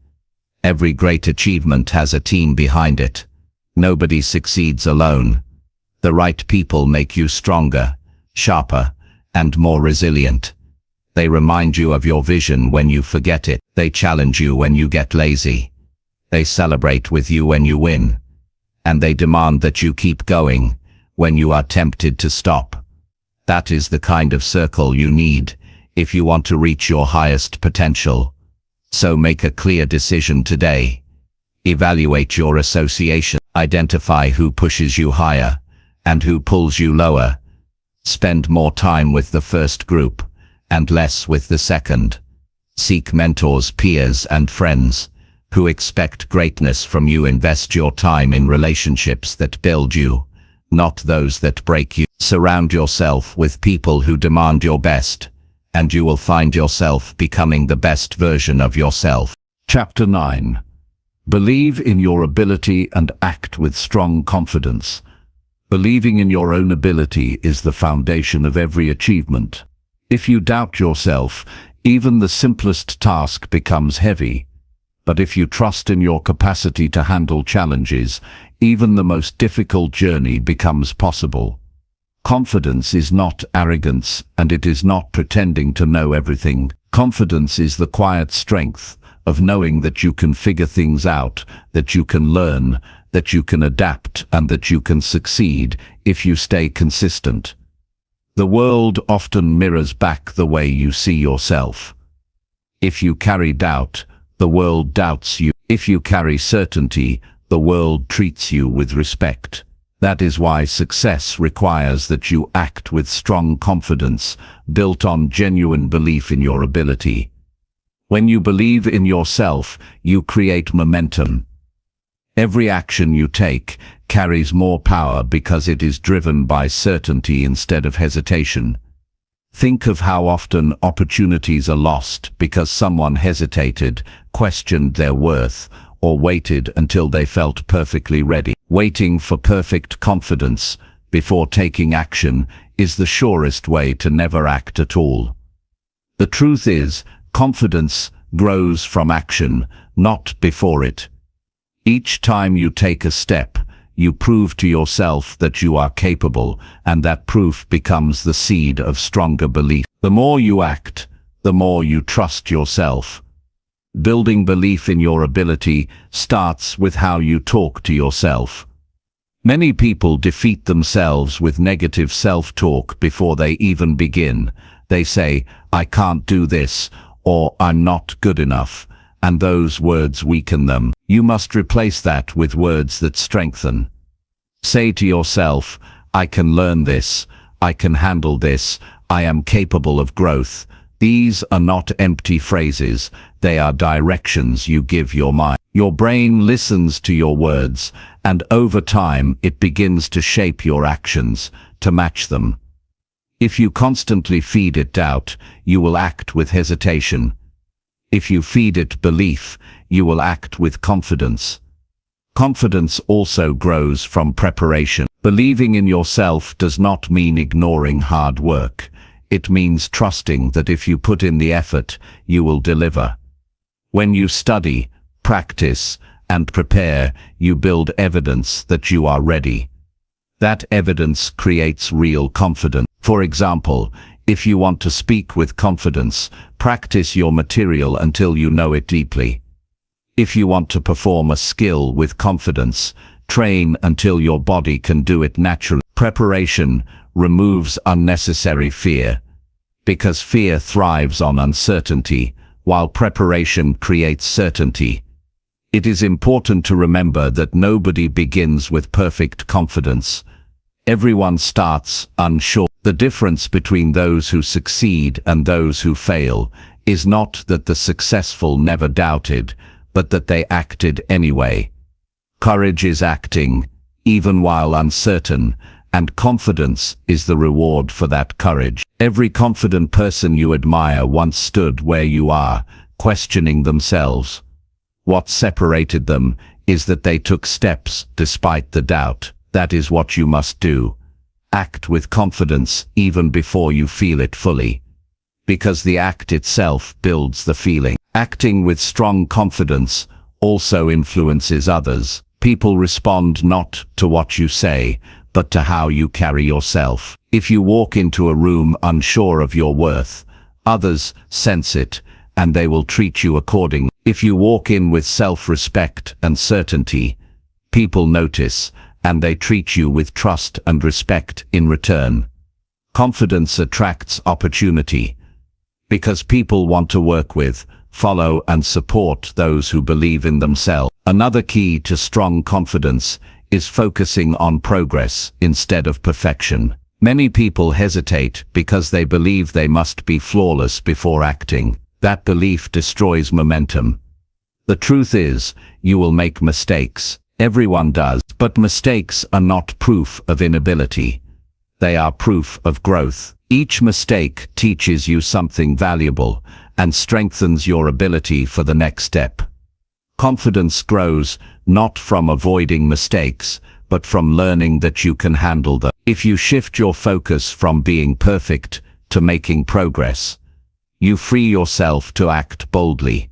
Every great achievement has a team behind it. Nobody succeeds alone. The right people make you stronger, sharper, and more resilient. They remind you of your vision when you forget it. They challenge you when you get lazy. They celebrate with you when you win. And they demand that you keep going when you are tempted to stop. That is the kind of circle you need if you want to reach your highest potential. So make a clear decision today. Evaluate your association. Identify who pushes you higher and who pulls you lower. Spend more time with the first group and less with the second. Seek mentors, peers, and friends who expect greatness from you. Invest your time in relationships that build you, not those that break you. Surround yourself with people who demand your best, and you will find yourself becoming the best version of yourself. Chapter 9. Believe in your ability and act with strong confidence. Believing in your own ability is the foundation of every achievement. If you doubt yourself, even the simplest task becomes heavy. But if you trust in your capacity to handle challenges, even the most difficult journey becomes possible. Confidence is not arrogance, and it is not pretending to know everything. Confidence is the quiet strength of knowing that you can figure things out, that you can learn, that you can adapt, and that you can succeed if you stay consistent. The world often mirrors back the way you see yourself. If you carry doubt, the world doubts you. If you carry certainty, the world treats you with respect. That is why success requires that you act with strong confidence, built on genuine belief in your ability. When you believe in yourself, you create momentum. Every action you take carries more power because it is driven by certainty instead of hesitation. Think of how often opportunities are lost because someone hesitated, questioned their worth, or waited until they felt perfectly ready. Waiting for perfect confidence before taking action is the surest way to never act at all. The truth is, confidence grows from action, not before it. Each time you take a step, you prove to yourself that you are capable, and that proof becomes the seed of stronger belief. The more you act, the more you trust yourself. Building belief in your ability starts with how you talk to yourself. Many people defeat themselves with negative self-talk before they even begin. They say, "I can't do this," or "I'm not good enough," and those words weaken them. You must replace that with words that strengthen. Say to yourself, "I can learn this, I can handle this, I am capable of growth." These are not empty phrases, they are directions you give your mind. Your brain listens to your words, and over time it begins to shape your actions, to match them. If you constantly feed it doubt, you will act with hesitation. If you feed it belief, you will act with confidence. Confidence also grows from preparation. Believing in yourself does not mean ignoring hard work. It means trusting that if you put in the effort, you will deliver. When you study, practice, and prepare, you build evidence that you are ready. That evidence creates real confidence. For example, if you want to speak with confidence, practice your material until you know it deeply. If you want to perform a skill with confidence, train until your body can do it naturally. Preparation removes unnecessary fear, because fear thrives on uncertainty, while preparation creates certainty. It is important to remember that nobody begins with perfect confidence. Everyone starts unsure. The difference between those who succeed and those who fail is not that the successful never doubted, but that they acted anyway. Courage is acting, even while uncertain, and confidence is the reward for that courage. Every confident person you admire once stood where you are, questioning themselves. What separated them is that they took steps despite the doubt. That is what you must do. Act with confidence even before you feel it fully, because the act itself builds the feeling. Acting with strong confidence also influences others. People respond not to what you say, but to how you carry yourself. If you walk into a room unsure of your worth, others sense it, and they will treat you accordingly. If you walk in with self-respect and certainty, people notice, and they treat you with trust and respect in return. Confidence attracts opportunity, because people want to work with, follow and support those who believe in themselves. Another key to strong confidence is focusing on progress instead of perfection. Many people hesitate because they believe they must be flawless before acting. That belief destroys momentum. The truth is, you will make mistakes. Everyone does, but mistakes are not proof of inability. They are proof of growth. Each mistake teaches you something valuable and strengthens your ability for the next step. Confidence grows not from avoiding mistakes, but from learning that you can handle them. If you shift your focus from being perfect to making progress, you free yourself to act boldly.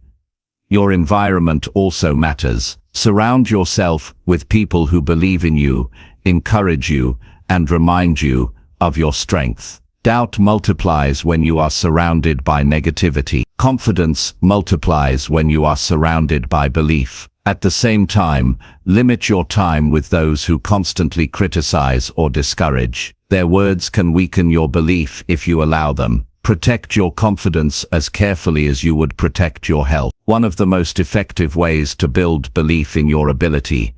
Your environment also matters. Surround yourself with people who believe in you, encourage you, and remind you of your strength. Doubt multiplies when you are surrounded by negativity. Confidence multiplies when you are surrounded by belief. At the same time, limit your time with those who constantly criticize or discourage. Their words can weaken your belief if you allow them. Protect your confidence as carefully as you would protect your health. One of the most effective ways to build belief in your ability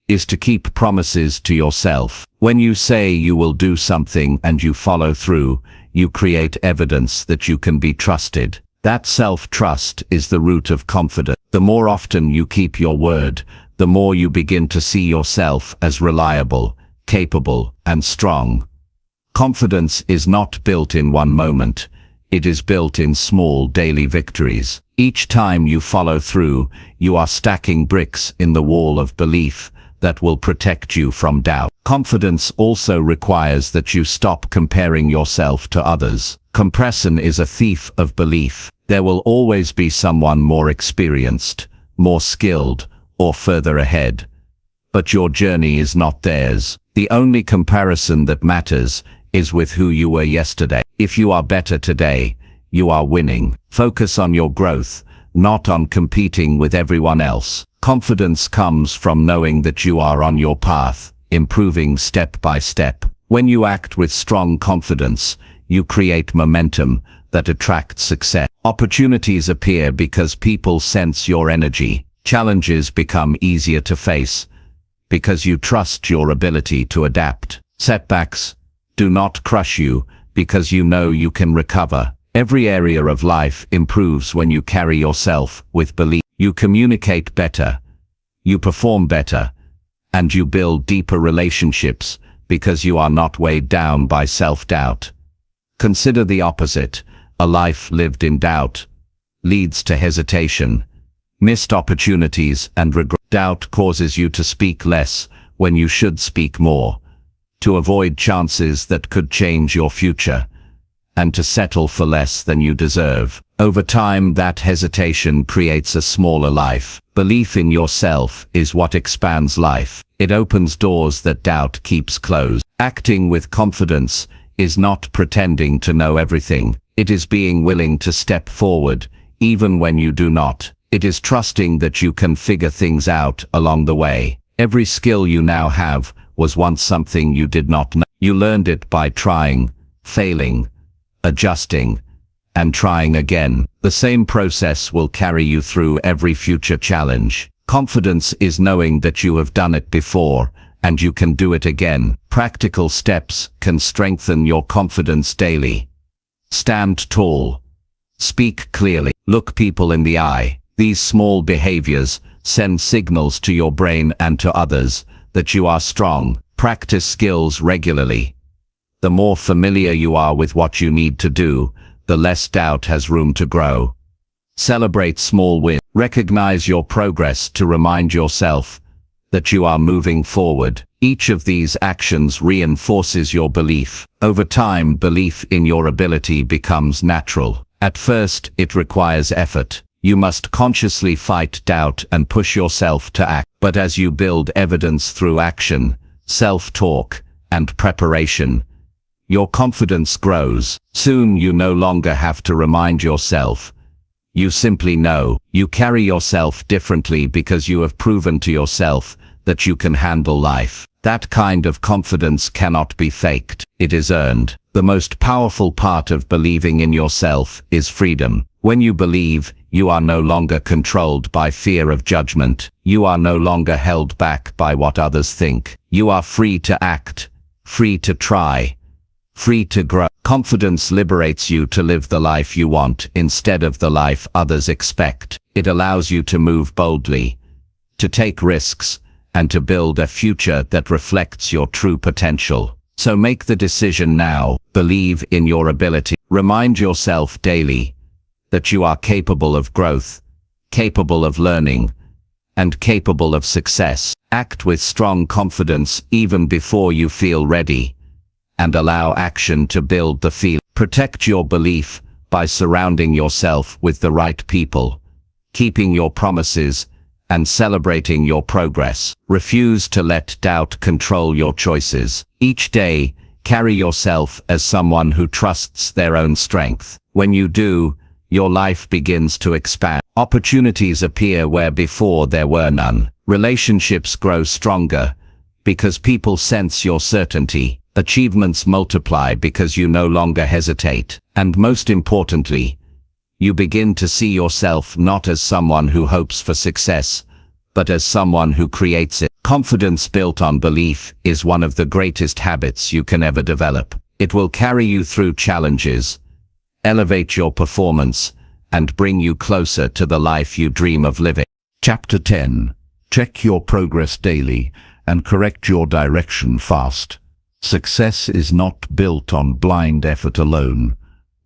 is to keep promises to yourself. When you say you will do something and you follow through, you create evidence that you can be trusted. That self-trust is the root of confidence. The more often you keep your word, the more you begin to see yourself as reliable, capable, and strong. Confidence is not built in one moment. It is built in small daily victories. Each time you follow through, you are stacking bricks in the wall of belief that will protect you from doubt. Confidence also requires that you stop comparing yourself to others. Comparison is a thief of belief. There will always be someone more experienced, more skilled, or further ahead. But your journey is not theirs. The only comparison that matters is with who you were yesterday. If you are better today, you are winning. Focus on your growth, not on competing with everyone else. Confidence comes from knowing that you are on your path, improving step by step. When you act with strong confidence, you create momentum that attracts success. Opportunities appear because people sense your energy. Challenges become easier to face because you trust your ability to adapt. Setbacks do not crush you because you know you can recover. Every area of life improves when you carry yourself with belief. You communicate better, you perform better, and you build deeper relationships because you are not weighed down by self-doubt. Consider the opposite. A life lived in doubt leads to hesitation, missed opportunities, and regret. Doubt causes you to speak less when you should speak more, to avoid chances that could change your future, and to settle for less than you deserve. Over time, that hesitation creates a smaller life. Belief in yourself is what expands life. It opens doors that doubt keeps closed. Acting with confidence is not pretending to know everything. It is being willing to step forward, even when you do not. It is trusting that you can figure things out along the way. Every skill you now have was once something you did not know. You learned it by trying, failing, adjusting, and trying again. The same process will carry you through every future challenge. Confidence is knowing that you have done it before, and you can do it again. Practical steps can strengthen your confidence daily. Stand tall. Speak clearly. Look people in the eye. These small behaviors send signals to your brain and to others that you are strong. Practice skills regularly. The more familiar you are with what you need to do, the less doubt has room to grow. Celebrate small wins. Recognize your progress to remind yourself that you are moving forward. Each of these actions reinforces your belief. Over time, belief in your ability becomes natural. At first, it requires effort. You must consciously fight doubt and push yourself to act. But as you build evidence through action, self-talk, and preparation, your confidence grows. Soon you no longer have to remind yourself. You simply know. You carry yourself differently because you have proven to yourself that you can handle life. That kind of confidence cannot be faked. It is earned. The most powerful part of believing in yourself is freedom. When you believe, you are no longer controlled by fear of judgment. You are no longer held back by what others think. You are free to act, free to try, free to grow. Confidence liberates you to live the life you want instead of the life others expect. It allows you to move boldly, to take risks, and to build a future that reflects your true potential. So make the decision now. Believe in your ability. Remind yourself daily that you are capable of growth, capable of learning, and capable of success. Act with strong confidence even before you feel ready, and allow action to build the feeling. Protect your belief by surrounding yourself with the right people, keeping your promises, and celebrating your progress. Refuse to let doubt control your choices. Each day, carry yourself as someone who trusts their own strength. When you do, your life begins to expand. Opportunities appear where before there were none. Relationships grow stronger because people sense your certainty. Achievements multiply because you no longer hesitate. And most importantly, you begin to see yourself not as someone who hopes for success, but as someone who creates it. Confidence built on belief is one of the greatest habits you can ever develop. It will carry you through challenges, elevate your performance, and bring you closer to the life you dream of living. Chapter 10. Check your progress daily and correct your direction fast. Success is not built on blind effort alone.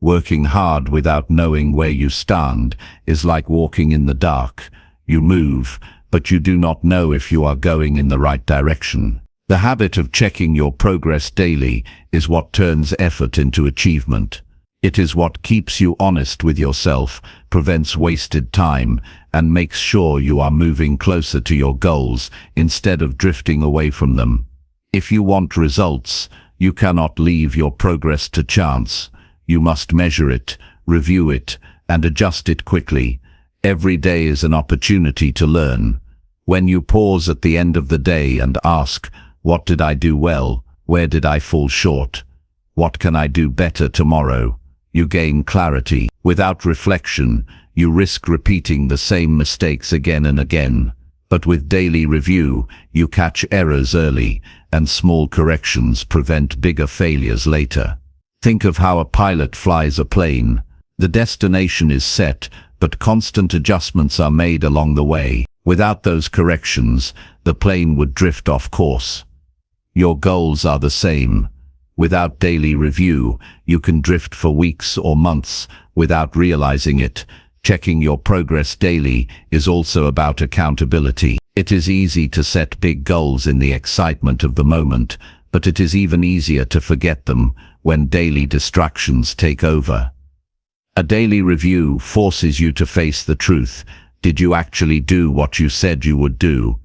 Working hard without knowing where you stand is like walking in the dark. You move, but you do not know if you are going in the right direction. The habit of checking your progress daily is what turns effort into achievement. It is what keeps you honest with yourself, prevents wasted time, and makes sure you are moving closer to your goals instead of drifting away from them. If you want results, you cannot leave your progress to chance. You must measure it, review it, and adjust it quickly. Every day is an opportunity to learn. When you pause at the end of the day and ask, what did I do well? Where did I fall short? What can I do better tomorrow? You gain clarity. Without reflection, you risk repeating the same mistakes again and again. But with daily review, you catch errors early, and small corrections prevent bigger failures later. Think of how a pilot flies a plane. The destination is set, but constant adjustments are made along the way. Without those corrections, the plane would drift off course. Your goals are the same. Without daily review, you can drift for weeks or months without realizing it. Checking your progress daily is also about accountability. It is easy to set big goals in the excitement of the moment, but it is even easier to forget them when daily distractions take over. A daily review forces you to face the truth. Did you actually do what you said you would do?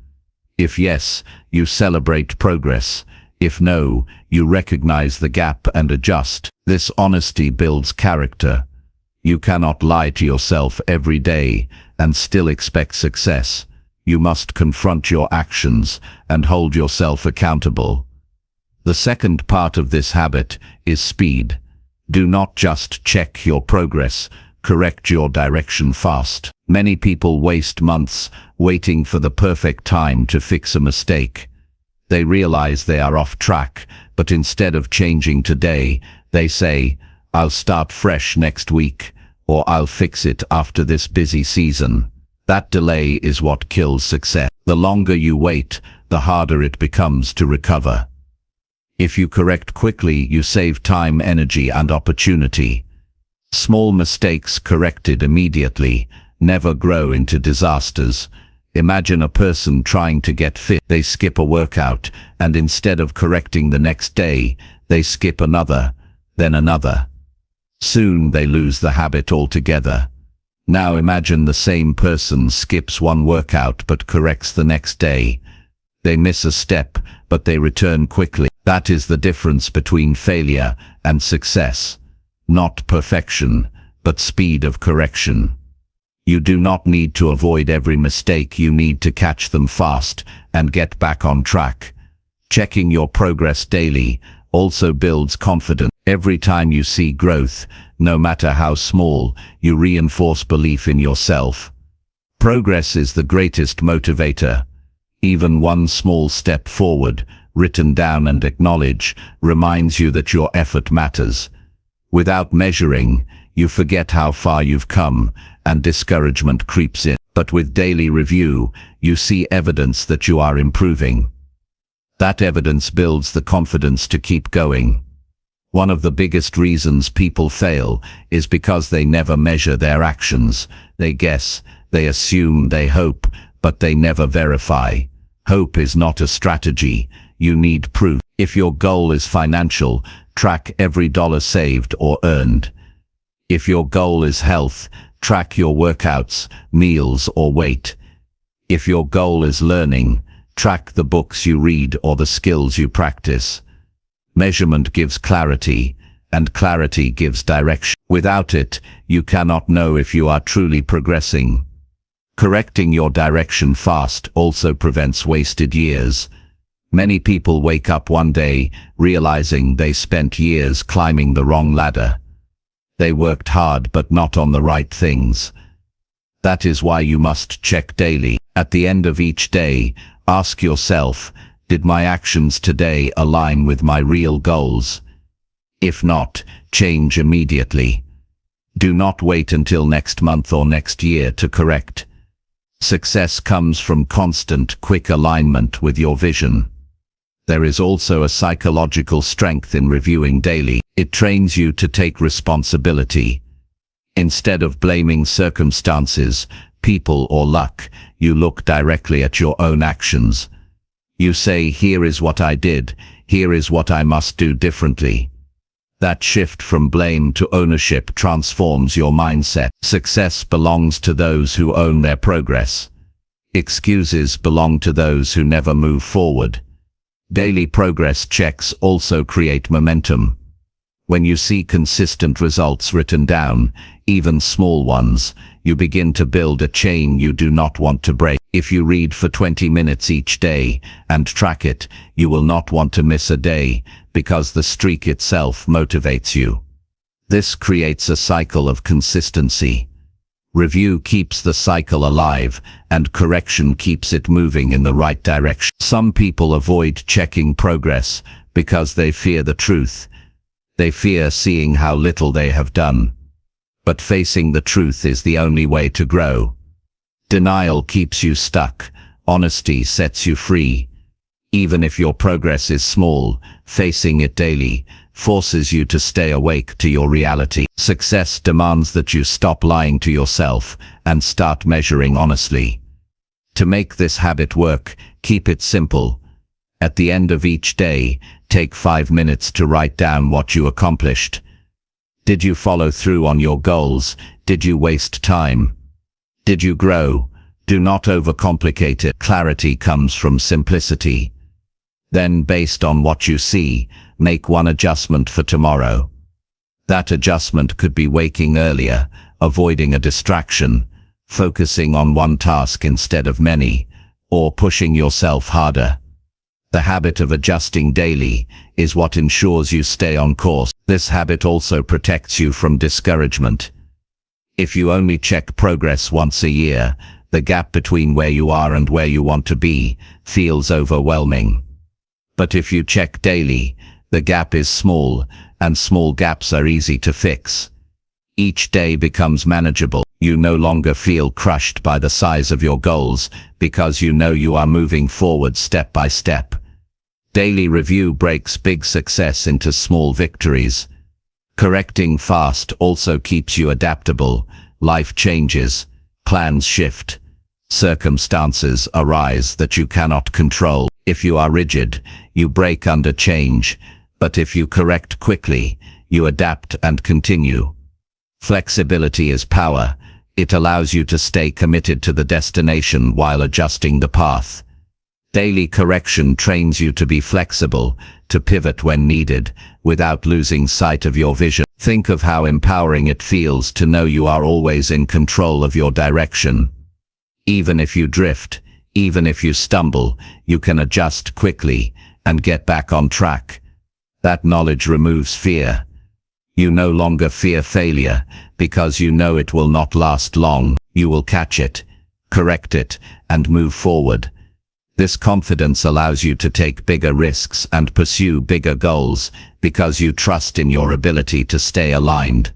If yes, you celebrate progress. If no, you recognize the gap and adjust. This honesty builds character. You cannot lie to yourself every day and still expect success. You must confront your actions and hold yourself accountable. The second part of this habit is speed. Do not just check your progress, correct your direction fast. Many people waste months waiting for the perfect time to fix a mistake. They realize they are off track, but instead of changing today, they say, "I'll start fresh next week," or "I'll fix it after this busy season." That delay is what kills success. The longer you wait, the harder it becomes to recover. If you correct quickly, you save time, energy, and opportunity. Small mistakes corrected immediately never grow into disasters. Imagine a person trying to get fit. They skip a workout, and instead of correcting the next day, they skip another, then another. Soon they lose the habit altogether. Now imagine the same person skips one workout but corrects the next day. They miss a step, but they return quickly. That is the difference between failure and success. Not perfection, but speed of correction. You do not need to avoid every mistake, you need to catch them fast and get back on track. Checking your progress daily also builds confidence. Every time you see growth, no matter how small, you reinforce belief in yourself. Progress is the greatest motivator. Even one small step forward, written down and acknowledged, reminds you that your effort matters. Without measuring, you forget how far you've come, and discouragement creeps in. But with daily review, you see evidence that you are improving. That evidence builds the confidence to keep going. One of the biggest reasons people fail is because they never measure their actions. They guess, they assume, they hope, but they never verify. Hope is not a strategy. You need proof. If your goal is financial, track every dollar saved or earned. If your goal is health, track your workouts, meals, or weight. If your goal is learning, track the books you read or the skills you practice. Measurement gives clarity, and clarity gives direction. Without it, you cannot know if you are truly progressing. Correcting your direction fast also prevents wasted years. Many people wake up one day realizing they spent years climbing the wrong ladder. They worked hard but not on the right things. That is why you must check daily. At the end of each day, ask yourself, did my actions today align with my real goals? If not, change immediately. Do not wait until next month or next year to correct. Success comes from constant, quick alignment with your vision. There is also a psychological strength in reviewing daily. It trains you to take responsibility. Instead of blaming circumstances, people, or luck, you look directly at your own actions. You say, here is what I did, here is what I must do differently. That shift from blame to ownership transforms your mindset. Success belongs to those who own their progress. Excuses belong to those who never move forward. Daily progress checks also create momentum. When you see consistent results written down, even small ones, you begin to build a chain you do not want to break. If you read for 20 minutes each day and track it, you will not want to miss a day, because the streak itself motivates you. This creates a cycle of consistency. Review keeps the cycle alive, and correction keeps it moving in the right direction. Some people avoid checking progress because they fear the truth. They fear seeing how little they have done. But facing the truth is the only way to grow. Denial keeps you stuck. Honesty sets you free. Even if your progress is small, facing it daily forces you to stay awake to your reality. Success demands that you stop lying to yourself and start measuring honestly. To make this habit work, keep it simple. At the end of each day, take 5 minutes to write down what you accomplished. Did you follow through on your goals? Did you waste time? Did you grow? Do not overcomplicate it. Clarity comes from simplicity. Then, based on what you see, make one adjustment for tomorrow. That adjustment could be waking earlier, avoiding a distraction, focusing on one task instead of many, or pushing yourself harder. The habit of adjusting daily is what ensures you stay on course. This habit also protects you from discouragement. If you only check progress once a year, the gap between where you are and where you want to be feels overwhelming. But if you check daily, the gap is small, and small gaps are easy to fix. Each day becomes manageable. You no longer feel crushed by the size of your goals because you know you are moving forward step by step. Daily review breaks big success into small victories. Correcting fast also keeps you adaptable. Life changes, plans shift, circumstances arise that you cannot control. If you are rigid, you break under change, but if you correct quickly, you adapt and continue. Flexibility is power. It allows you to stay committed to the destination while adjusting the path. Daily correction trains you to be flexible, to pivot when needed, without losing sight of your vision. Think of how empowering it feels to know you are always in control of your direction. Even if you drift, even if you stumble, you can adjust quickly and get back on track. That knowledge removes fear. You no longer fear failure because you know it will not last long. You will catch it, correct it, and move forward. This confidence allows you to take bigger risks and pursue bigger goals because you trust in your ability to stay aligned.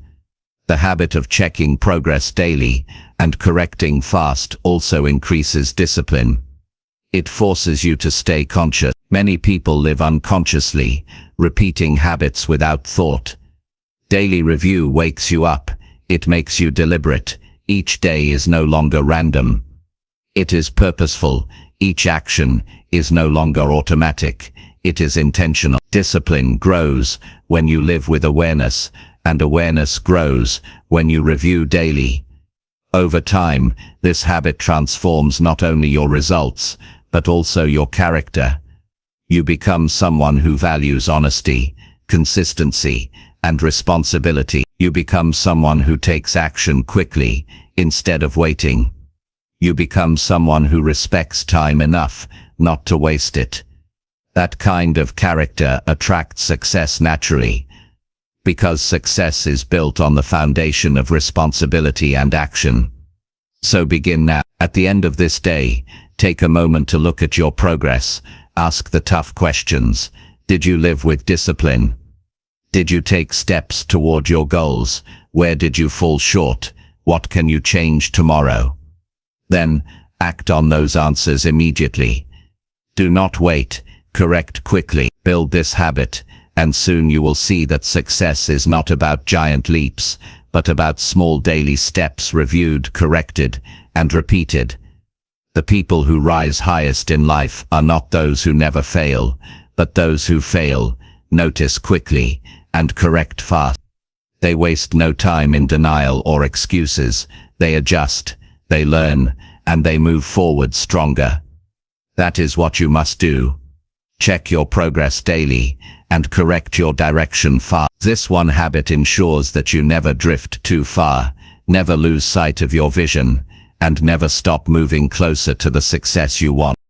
The habit of checking progress daily and correcting fast also increases discipline. It forces you to stay conscious. Many people live unconsciously, repeating habits without thought. Daily review wakes you up. It makes you deliberate. Each day is no longer random. It is purposeful. Each action is no longer automatic. It is intentional. Discipline grows when you live with awareness, and awareness grows when you review daily. Over time, this habit transforms not only your results, but also your character. You become someone who values honesty, consistency, and responsibility. You become someone who takes action quickly, instead of waiting. You become someone who respects time enough not to waste it. That kind of character attracts success naturally, because success is built on the foundation of responsibility and action. So begin now. At the end of this day, take a moment to look at your progress. Ask the tough questions. Did you live with discipline? Did you take steps toward your goals? Where did you fall short? What can you change tomorrow? Then, act on those answers immediately. Do not wait. Correct quickly. Build this habit, and soon you will see that success is not about giant leaps, but about small daily steps reviewed, corrected, and repeated. The people who rise highest in life are not those who never fail, but those who fail, notice quickly, and correct fast. They waste no time in denial or excuses. They adjust, they learn, and they move forward stronger. That is what you must do. Check your progress daily, and correct your direction fast. This one habit ensures that you never drift too far, never lose sight of your vision, and never stop moving closer to the success you want.